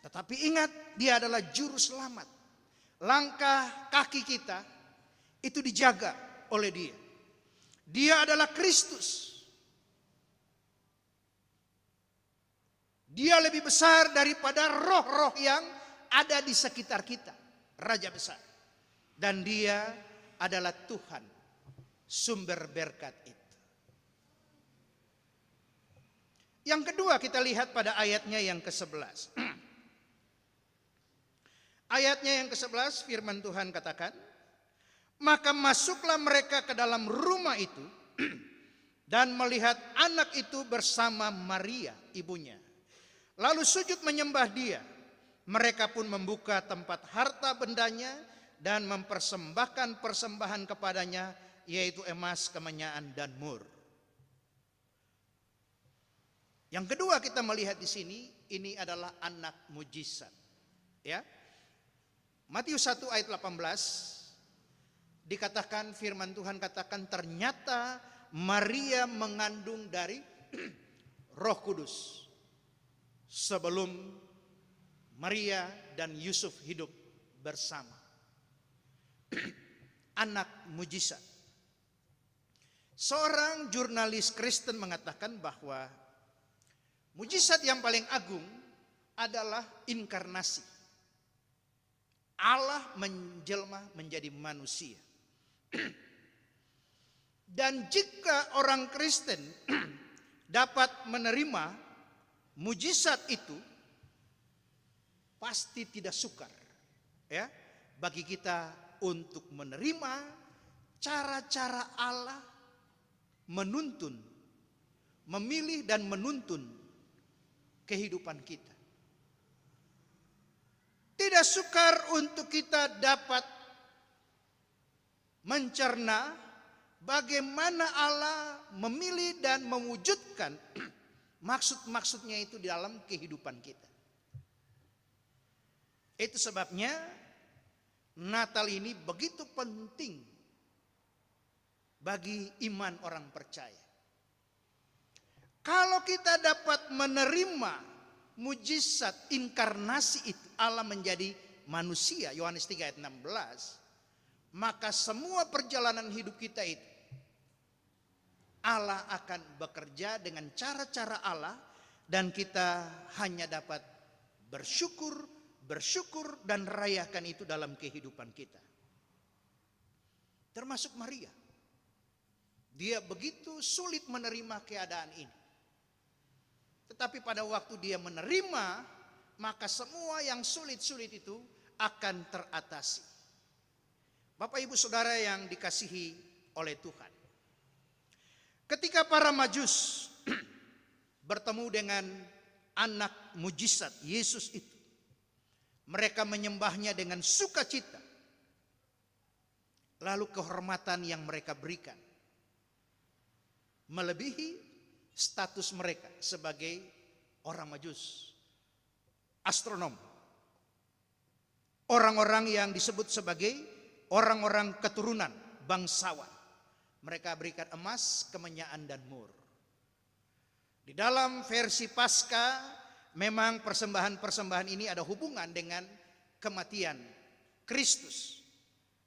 Tetapi ingat, Dia adalah juru selamat. Langkah kaki kita itu dijaga oleh Dia. Dia adalah Kristus. Dia lebih besar daripada roh-roh yang ada di sekitar kita. Raja besar. Dan Dia adalah Tuhan, sumber berkat itu. Yang kedua kita lihat pada ayatnya yang ke-11. Ayatnya yang ke-11 firman Tuhan katakan, maka masuklah mereka ke dalam rumah itu dan melihat anak itu bersama Maria ibunya. Lalu sujud menyembah Dia. Mereka pun membuka tempat harta bendanya dan mempersembahkan persembahan kepadanya, yaitu emas, kemenyan, dan mur. Yang kedua kita melihat di sini, ini adalah anak mujizat. Ya. Matius 1 ayat 18 dikatakan, firman Tuhan katakan, ternyata Maria mengandung dari Roh Kudus sebelum Maria dan Yusuf hidup bersama. Anak mujizat. Seorang jurnalis Kristen mengatakan bahwa mujizat yang paling agung adalah inkarnasi. Allah menjelma menjadi manusia. Dan jika orang Kristen dapat menerima mujizat itu, pasti tidak sukar ya bagi kita untuk menerima cara-cara Allah menuntun, memilih dan menuntun kehidupan kita. Tidak sukar untuk kita dapat mencerna bagaimana Allah memilih dan mewujudkan maksud-maksudnya itu di dalam kehidupan kita. Itu sebabnya Natal ini begitu penting bagi iman orang percaya. Kalau kita dapat menerima mujizat inkarnasi itu, Allah menjadi manusia, Yohanes 3 ayat 16, maka semua perjalanan hidup kita itu Allah akan bekerja dengan cara-cara Allah, dan kita hanya dapat bersyukur dan rayakan itu dalam kehidupan kita. Termasuk Maria. Dia begitu sulit menerima keadaan ini. Tetapi pada waktu dia menerima, maka semua yang sulit-sulit itu akan teratasi. Bapak Ibu Saudara yang dikasihi oleh Tuhan. Ketika para Majus bertemu dengan anak mujizat Yesus itu, mereka menyembahnya dengan sukacita. Lalu kehormatan yang mereka berikan melebihi status mereka sebagai orang Majus, astronom, orang-orang yang disebut sebagai orang-orang keturunan bangsawan. Mereka berikan emas, kemenyaan, dan mur. Di dalam versi Paskah, memang persembahan-persembahan ini ada hubungan dengan kematian Kristus.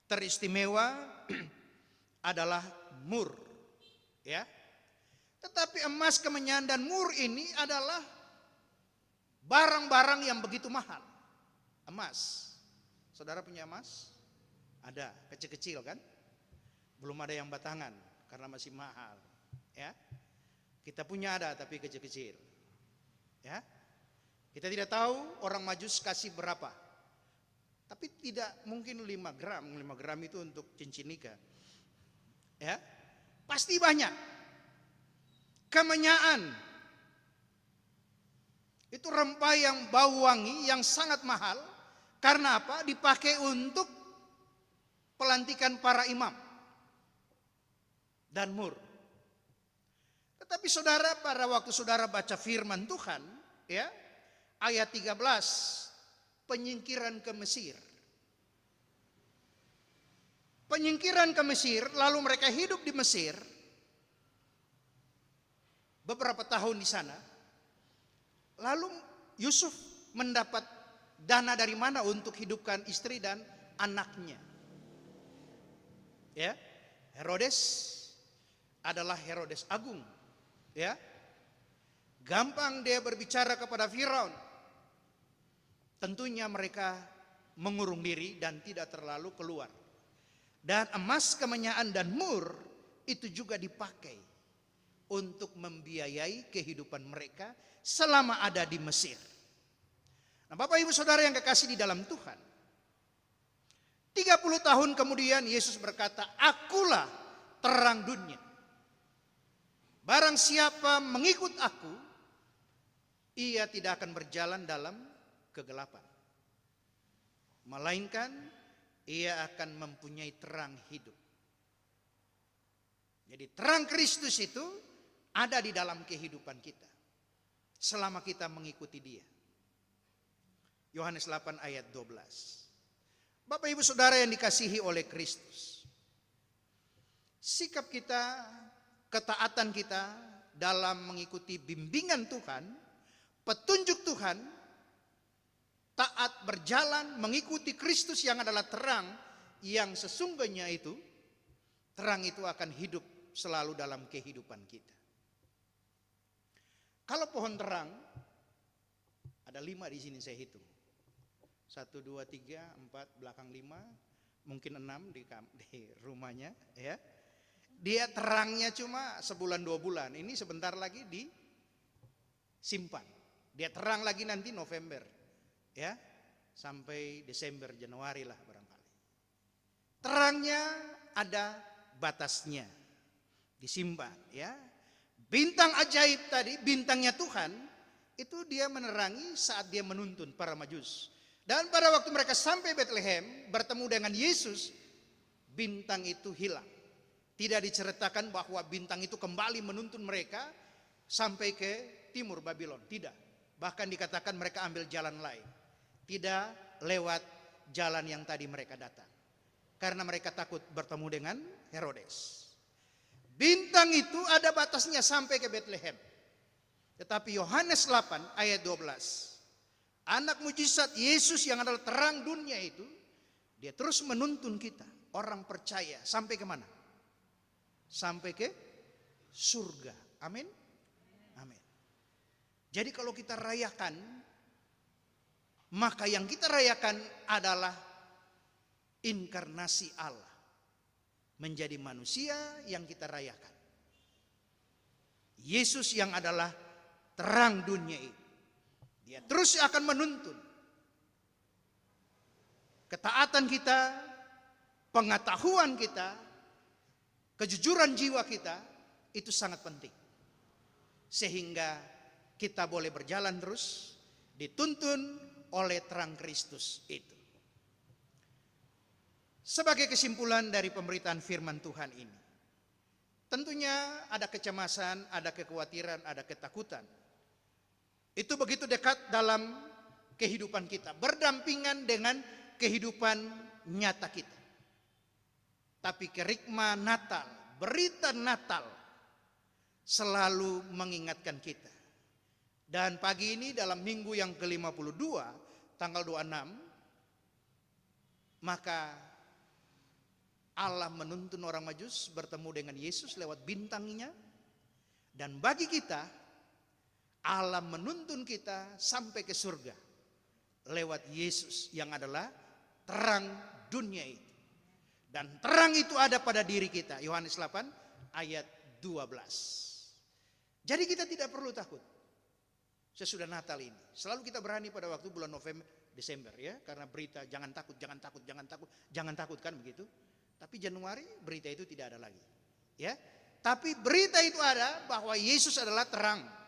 Teristimewa adalah mur, ya. Tetapi emas, kemenyan, dan mur ini adalah barang-barang yang begitu mahal. Emas, saudara punya emas? Ada, kecil-kecil kan? Belum ada yang batangan karena masih mahal, ya. Kita punya ada tapi kecil-kecil, ya. Kita tidak tahu orang Majus kasih berapa, tapi tidak mungkin 5 gram. 5 gram itu untuk cincin nikah, ya. Pasti banyak. Kemenyaan itu rempah yang bau wangi yang sangat mahal. Karena apa? Dipakai untuk pelantikan para imam. Dan mur. Tetapi saudara, pada waktu saudara baca firman Tuhan, ya, ayat 13, penyingkiran ke Mesir. Penyingkiran ke Mesir, lalu mereka hidup di Mesir beberapa tahun di sana. Lalu Yusuf mendapat dana dari mana untuk hidupkan istri dan anaknya? Ya, Herodes adalah Herodes Agung, ya. Gampang dia berbicara kepada Firaun. Tentunya mereka mengurung diri dan tidak terlalu keluar. Dan emas, kemenyaan, dan mur itu juga dipakai untuk membiayai kehidupan mereka selama ada di Mesir. Nah, Bapak Ibu Saudara yang kekasih di dalam Tuhan, 30 tahun kemudian Yesus berkata, "Akulah terang dunia. Barang siapa mengikut aku, ia tidak akan berjalan dalam kegelapan, melainkan ia akan mempunyai terang hidup." Jadi terang Kristus itu ada di dalam kehidupan kita selama kita mengikuti Dia. Yohanes 8 ayat 12. Bapak Ibu Saudara yang dikasihi oleh Kristus, sikap kita ketaatan kita dalam mengikuti bimbingan Tuhan, petunjuk Tuhan, taat berjalan mengikuti Kristus yang adalah terang yang sesungguhnya itu, terang itu akan hidup selalu dalam kehidupan kita. Kalau pohon terang, ada 5 di sini saya hitung. 1, 2, 3, 4, belakang 5, mungkin 6 di rumahnya, ya. Dia terangnya cuma sebulan 2 bulan. Ini sebentar lagi disimpan. Dia terang lagi nanti November, ya, sampai Desember, Januari lah barangkali. Terangnya ada batasnya, disimpan, ya. Bintang ajaib tadi, bintangnya Tuhan, itu dia menerangi saat dia menuntun para Majus. Dan pada waktu mereka sampai Bethlehem, bertemu dengan Yesus, bintang itu hilang. Tidak diceritakan bahwa bintang itu kembali menuntun mereka sampai ke timur Babylon. Tidak. Bahkan dikatakan mereka ambil jalan lain. Tidak lewat jalan yang tadi mereka datang. Karena mereka takut bertemu dengan Herodes. Bintang itu ada batasnya sampai ke Bethlehem. Tetapi Yohanes 8 ayat 12. Anak mujizat Yesus yang adalah terang dunia itu, dia terus menuntun kita. Orang percaya sampai ke mana? Sampai ke surga. Amin. Amin. Jadi kalau kita rayakan, maka yang kita rayakan adalah inkarnasi Allah menjadi manusia yang kita rayakan. Yesus yang adalah terang dunia ini, dia terus akan menuntun ketaatan kita, pengetahuan kita, kejujuran jiwa kita. Itu sangat penting, sehingga kita boleh berjalan terus dituntun oleh terang Kristus itu. Sebagai kesimpulan dari pemberitaan firman Tuhan ini, tentunya ada kecemasan, ada kekhawatiran, ada ketakutan. Itu begitu dekat dalam kehidupan kita, berdampingan dengan kehidupan nyata kita. Tapi kerikma Natal, berita Natal selalu mengingatkan kita. Dan pagi ini dalam minggu yang ke-52, tanggal 26, maka Allah menuntun orang Majus bertemu dengan Yesus lewat bintangnya. Dan bagi kita, Allah menuntun kita sampai ke surga lewat Yesus yang adalah terang dunia itu. Dan terang itu ada pada diri kita. Yohanes 8 ayat 12. Jadi kita tidak perlu takut sesudah Natal ini. Selalu kita berani pada waktu bulan November, Desember, ya, karena berita jangan takut, jangan takut, jangan takut, jangan takut, kan begitu. Tapi Januari berita itu tidak ada lagi, ya. Tapi berita itu ada bahwa Yesus adalah terang.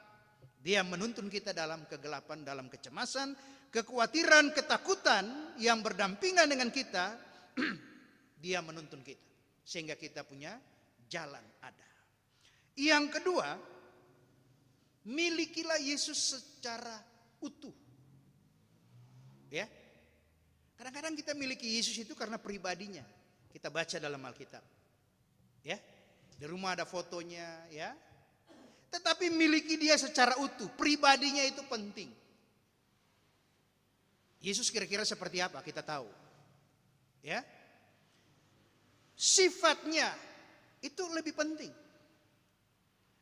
Dia menuntun kita dalam kegelapan, dalam kecemasan, kekhawatiran, ketakutan yang berdampingan dengan kita. Dia menuntun kita sehingga kita punya jalan ada. Yang kedua, milikilah Yesus secara utuh. Ya. Kadang-kadang kita miliki Yesus itu karena pribadinya. Kita baca dalam Alkitab. Ya. Di rumah ada fotonya, ya. Tetapi miliki dia secara utuh, pribadinya itu penting. Yesus kira-kira seperti apa? Kita tahu. Ya. Sifatnya itu lebih penting.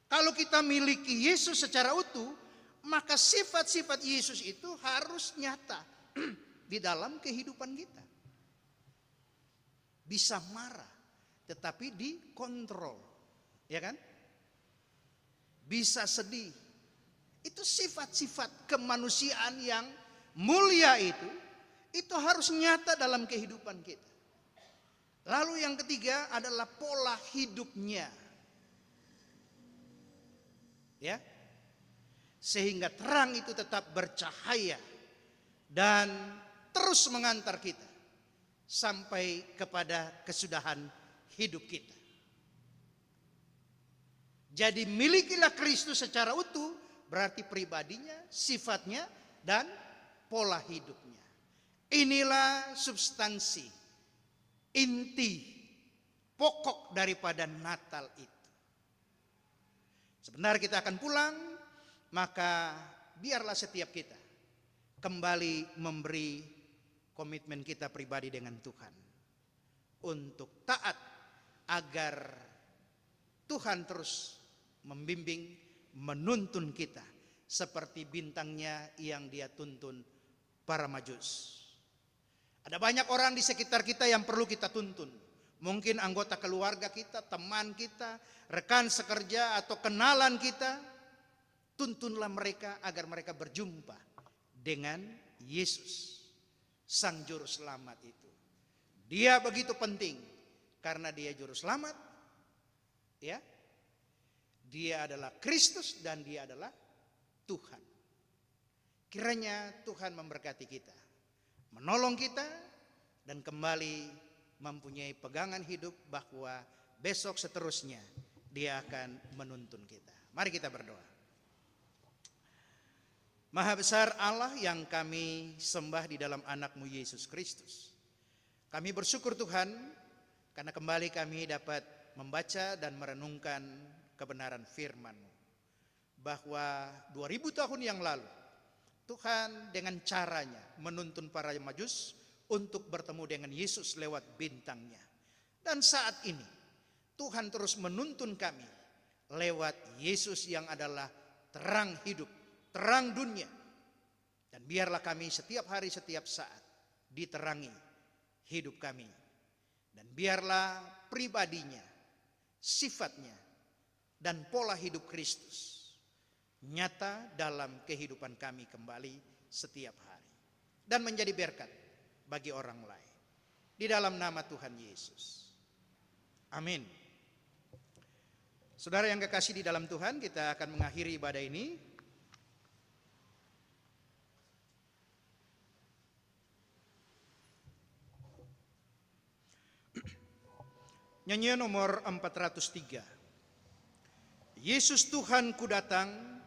Kalau kita miliki Yesus secara utuh, maka sifat-sifat Yesus itu harus nyata di dalam kehidupan kita. Bisa marah, tetapi dikontrol, ya kan? Bisa sedih. Itu sifat-sifat kemanusiaan yang mulia itu harus nyata dalam kehidupan kita. Lalu yang ketiga adalah pola hidupnya. Ya. Sehingga terang itu tetap bercahaya dan terus mengantar kita sampai kepada kesudahan hidup kita. Jadi milikilah Kristus secara utuh, berarti pribadinya, sifatnya, dan pola hidupnya. Inilah substansi, inti, pokok daripada Natal itu. Sebentar kita akan pulang, maka biarlah setiap kita kembali memberi komitmen kita pribadi dengan Tuhan untuk taat agar Tuhan terus membimbing, menuntun kita seperti bintangnya yang dia tuntun para Majus. Ada banyak orang di sekitar kita yang perlu kita tuntun. Mungkin anggota keluarga kita, teman kita, rekan sekerja atau kenalan kita. Tuntunlah mereka agar mereka berjumpa dengan Yesus, Sang Juru Selamat itu. Dia begitu penting karena dia Juru Selamat. Ya. Dia adalah Kristus dan dia adalah Tuhan. Kiranya Tuhan memberkati kita, menolong kita, dan kembali mempunyai pegangan hidup bahwa besok seterusnya dia akan menuntun kita. Mari kita berdoa. Maha besar Allah yang kami sembah di dalam anak-Mu Yesus Kristus. Kami bersyukur Tuhan karena kembali kami dapat membaca dan merenungkan kebenaran firman-Mu. Bahwa 2000 tahun yang lalu Tuhan dengan caranya menuntun para Majus untuk bertemu dengan Yesus lewat bintangnya. Dan saat ini Tuhan terus menuntun kami lewat Yesus yang adalah terang hidup, terang dunia. Dan biarlah kami setiap hari, setiap saat diterangi hidup kami. Dan biarlah pribadinya, sifatnya, dan pola hidup Kristus nyata dalam kehidupan kami kembali setiap hari. Dan menjadi berkat bagi orang lain. Di dalam nama Tuhan Yesus. Amin. Saudara yang kekasih di dalam Tuhan, kita akan mengakhiri ibadah ini. Nyanyian nomor 403. Yesus Tuhanku datang,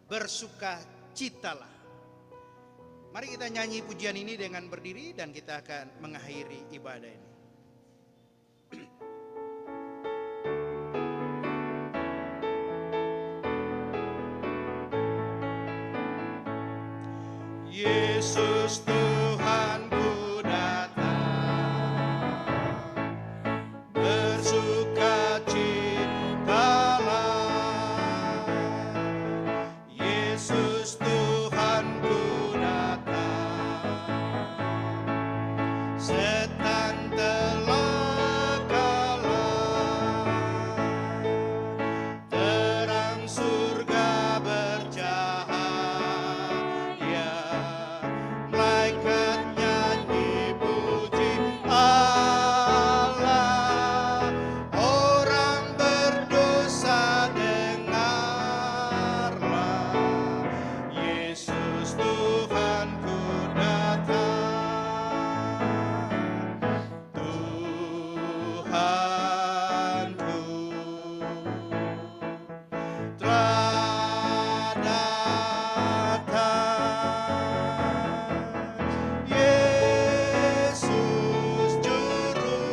bersukacitalah. Mari kita nyanyi pujian ini dengan berdiri dan kita akan mengakhiri ibadah ini. Yesus Tuhanku datang, bersukacitalah. Yesus Tuhanku datang, setan telah kalah, terang surga bercahaya, malaikat nyanyi puji Allah, orang berdosa dengarlah, Yesus Tuhanku datang, Tuhanku telah datang, Yesus Juru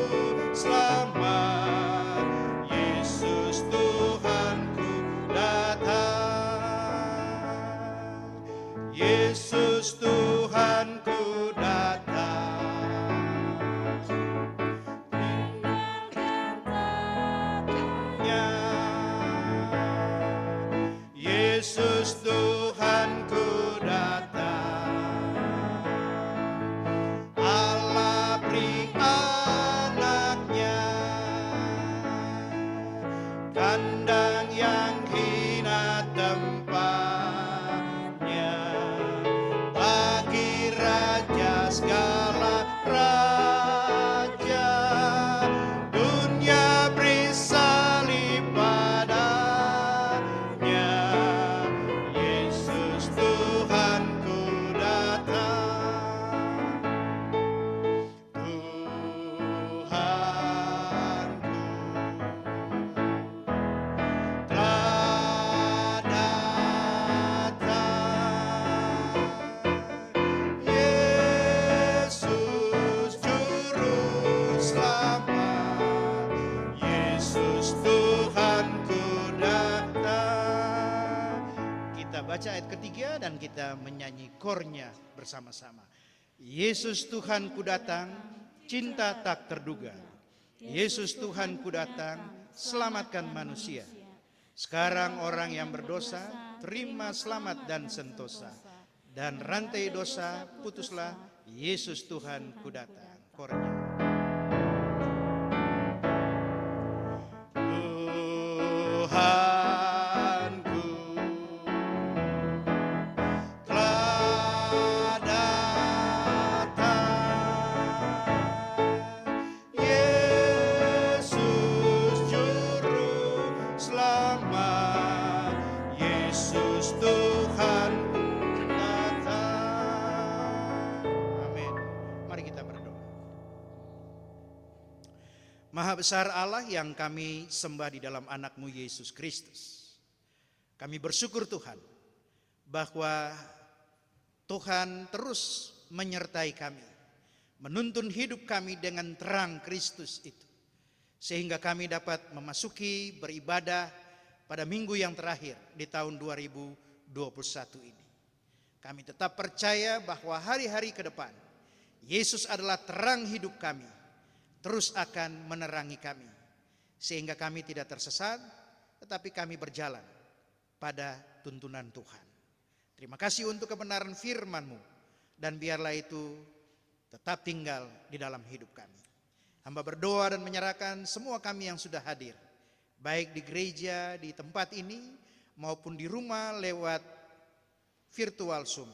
Selamat, Yesus Tuhanku datang, Yesus Tuhanku datang. Ya, Yesus Tuhanku datang, Allah beri anaknya, kandang yang hina tempatnya, bagi raja segala raja, dunia beri salib padanya, Yesus Tuhanku datang, Tuhanku telah datang, Yesus dan kita menyanyi kornya bersama-sama. Yesus Tuhanku datang, cinta tak terduga. Yesus Tuhanku datang, selamatkan manusia. Sekarang orang yang berdosa, terima selamat dan sentosa. Dan rantai dosa putuslah, Yesus Tuhanku datang. Kornya. Tuhanku telah datang, Yesus Juru Selamat, Yesus Tuhanku datang. Amin. Mari kita berdoa. Maha besar Allah yang kami sembah di dalam anak-Mu Yesus Kristus. Kami bersyukur Tuhan bahwa Tuhan terus menyertai kami, menuntun hidup kami dengan terang Kristus itu. Sehingga kami dapat memasuki beribadah pada minggu yang terakhir di tahun 2021 ini. Kami tetap percaya bahwa hari-hari ke depan Yesus adalah terang hidup kami, terus akan menerangi kami, sehingga kami tidak tersesat, tetapi kami berjalan pada tuntunan Tuhan. Terima kasih untuk kebenaran firman-Mu, dan biarlah itu tetap tinggal di dalam hidup kami. Hamba berdoa dan menyerahkan semua kami yang sudah hadir, baik di gereja, di tempat ini, maupun di rumah lewat virtual Zoom.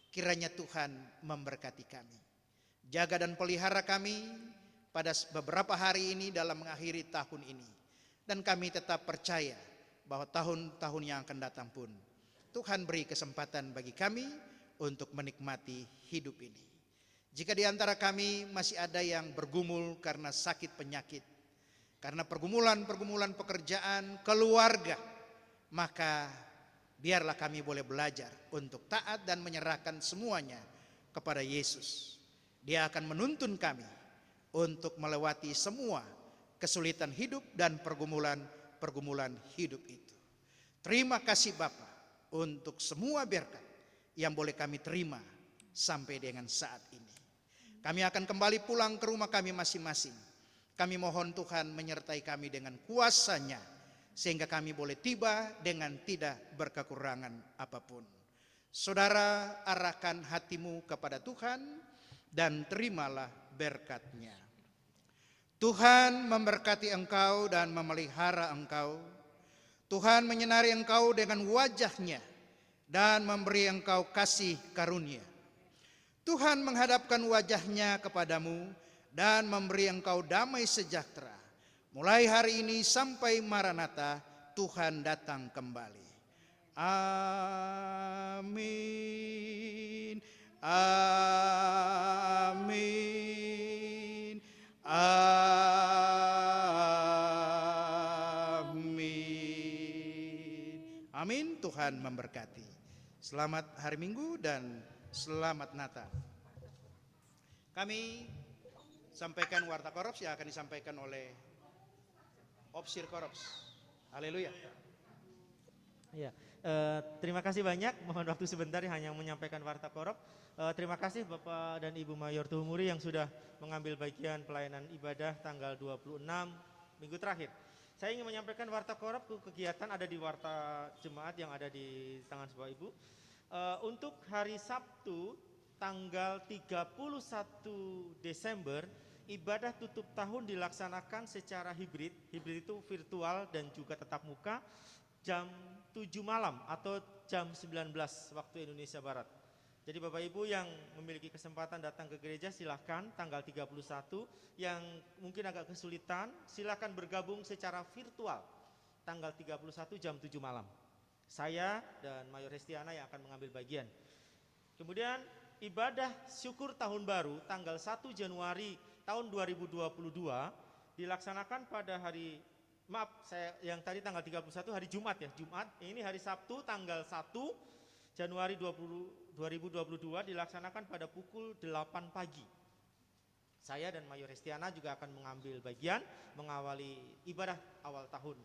Kiranya Tuhan memberkati kami, jaga dan pelihara kami pada beberapa hari ini dalam mengakhiri tahun ini. Dan kami tetap percaya bahwa tahun-tahun yang akan datang pun Tuhan beri kesempatan bagi kami untuk menikmati hidup ini. Jika di antara kami masih ada yang bergumul karena sakit penyakit, karena pergumulan-pergumulan pekerjaan, keluarga, maka biarlah kami boleh belajar untuk taat dan menyerahkan semuanya kepada Yesus. Dia akan menuntun kami untuk melewati semua kesulitan hidup dan pergumulan hidup itu. Terima kasih Bapa untuk semua berkat yang boleh kami terima sampai dengan saat ini. Kami akan kembali pulang ke rumah kami masing-masing. Kami mohon Tuhan menyertai kami dengan kuasa-Nya, sehingga kami boleh tiba dengan tidak berkekurangan apapun. Saudara, arahkan hatimu kepada Tuhan dan terimalah berkat-Nya. Tuhan memberkati engkau dan memelihara engkau. Tuhan menyinari engkau dengan wajah-Nya dan memberi engkau kasih karunia. Tuhan menghadapkan wajah-Nya kepadamu dan memberi engkau damai sejahtera. Mulai hari ini sampai Maranatha, Tuhan datang kembali. Amin. Amin. Amin. Amin. Tuhan memberkati. Selamat hari Minggu dan selamat Natal. Kami sampaikan warta korops yang akan disampaikan oleh Opsir Korops. Haleluya. Ya, terima kasih banyak. Mohon waktu sebentar hanya menyampaikan warta korop. Terima kasih Bapak dan Ibu Mayor Tuhumuri yang sudah mengambil bagian pelayanan ibadah tanggal 26 minggu terakhir. Saya ingin menyampaikan warta korop kegiatan ada di warta jemaat yang ada di tangan Bapak Ibu. Untuk hari Sabtu tanggal 31 Desember ibadah tutup tahun dilaksanakan secara hibrid. Hibrid itu virtual dan juga tetap muka jam 7 malam atau jam 19 waktu Indonesia Barat. Jadi Bapak Ibu yang memiliki kesempatan datang ke gereja silahkan tanggal 31, yang mungkin agak kesulitan silahkan bergabung secara virtual tanggal 31 jam 7 malam. Saya dan Mayor Hestiana yang akan mengambil bagian. Kemudian ibadah syukur tahun baru tanggal 1 Januari tahun 2022 dilaksanakan pada hari, maaf saya yang tadi tanggal 31 hari Jumat ya, Jumat. Ini hari Sabtu tanggal 1 Januari 2022 dilaksanakan pada pukul 8 pagi. Saya dan Mayor Hestiana juga akan mengambil bagian mengawali ibadah awal tahun.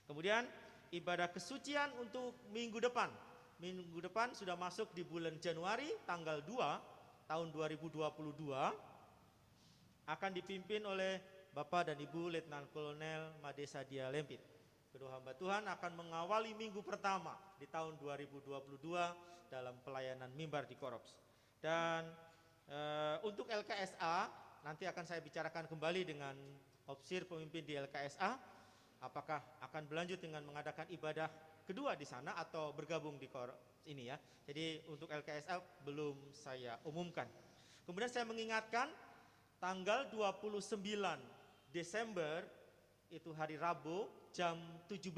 Kemudian ibadah kesucian untuk minggu depan. minggu depan sudah masuk di bulan Januari tanggal 2 tahun 2022 akan dipimpin oleh Bapak dan Ibu Letnan Kolonel Made Sadia Lempit. Kedua hamba Tuhan akan mengawali minggu pertama di tahun 2022 dalam pelayanan mimbar di Korops. Dan untuk LKSA nanti akan saya bicarakan kembali dengan opsir pemimpin di LKSA, apakah akan berlanjut dengan mengadakan ibadah kedua di sana atau bergabung di Korops ini ya. Jadi untuk LKSA belum saya umumkan. Kemudian saya mengingatkan tanggal 29 Desember itu hari Rabu jam 17,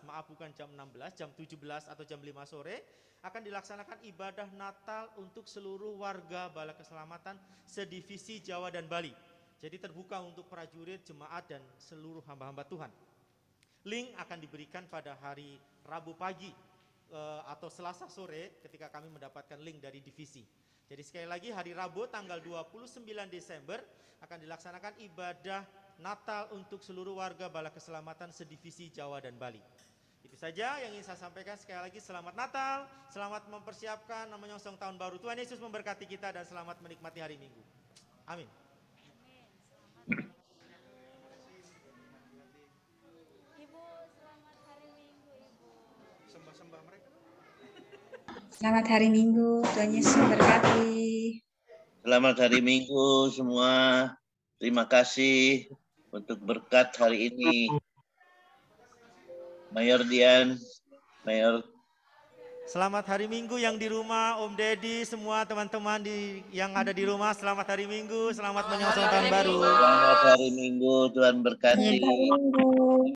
maaf bukan jam 16, jam 17 atau jam 5 sore akan dilaksanakan ibadah Natal untuk seluruh warga Balai Keselamatan sedivisi Jawa dan Bali. Jadi terbuka untuk prajurit, jemaat dan seluruh hamba-hamba Tuhan. Link akan diberikan pada hari Rabu pagi atau Selasa sore ketika kami mendapatkan link dari divisi. Jadi sekali lagi hari Rabu tanggal 29 Desember akan dilaksanakan ibadah Natal untuk seluruh warga Balai Keselamatan sedivisi Jawa dan Bali. Itu saja yang ingin saya sampaikan. Sekali lagi selamat Natal, selamat mempersiapkan menyongsong tahun baru. Tuhan Yesus memberkati kita dan selamat menikmati hari Minggu. Amin. Ibu, selamat hari Minggu, Ibu. Sembah-sembah mereka. Selamat hari Minggu, Tuhan Yesus memberkati. Selamat hari Minggu semua. Terima kasih untuk berkat hari ini. Mayor Dian, Mayor. Selamat hari Minggu yang di rumah, Om Deddy, semua teman-teman yang ada di rumah. Selamat hari Minggu, selamat menyongsong tahun baru. Selamat hari Minggu, Tuhan berkati. Selamat hari Minggu.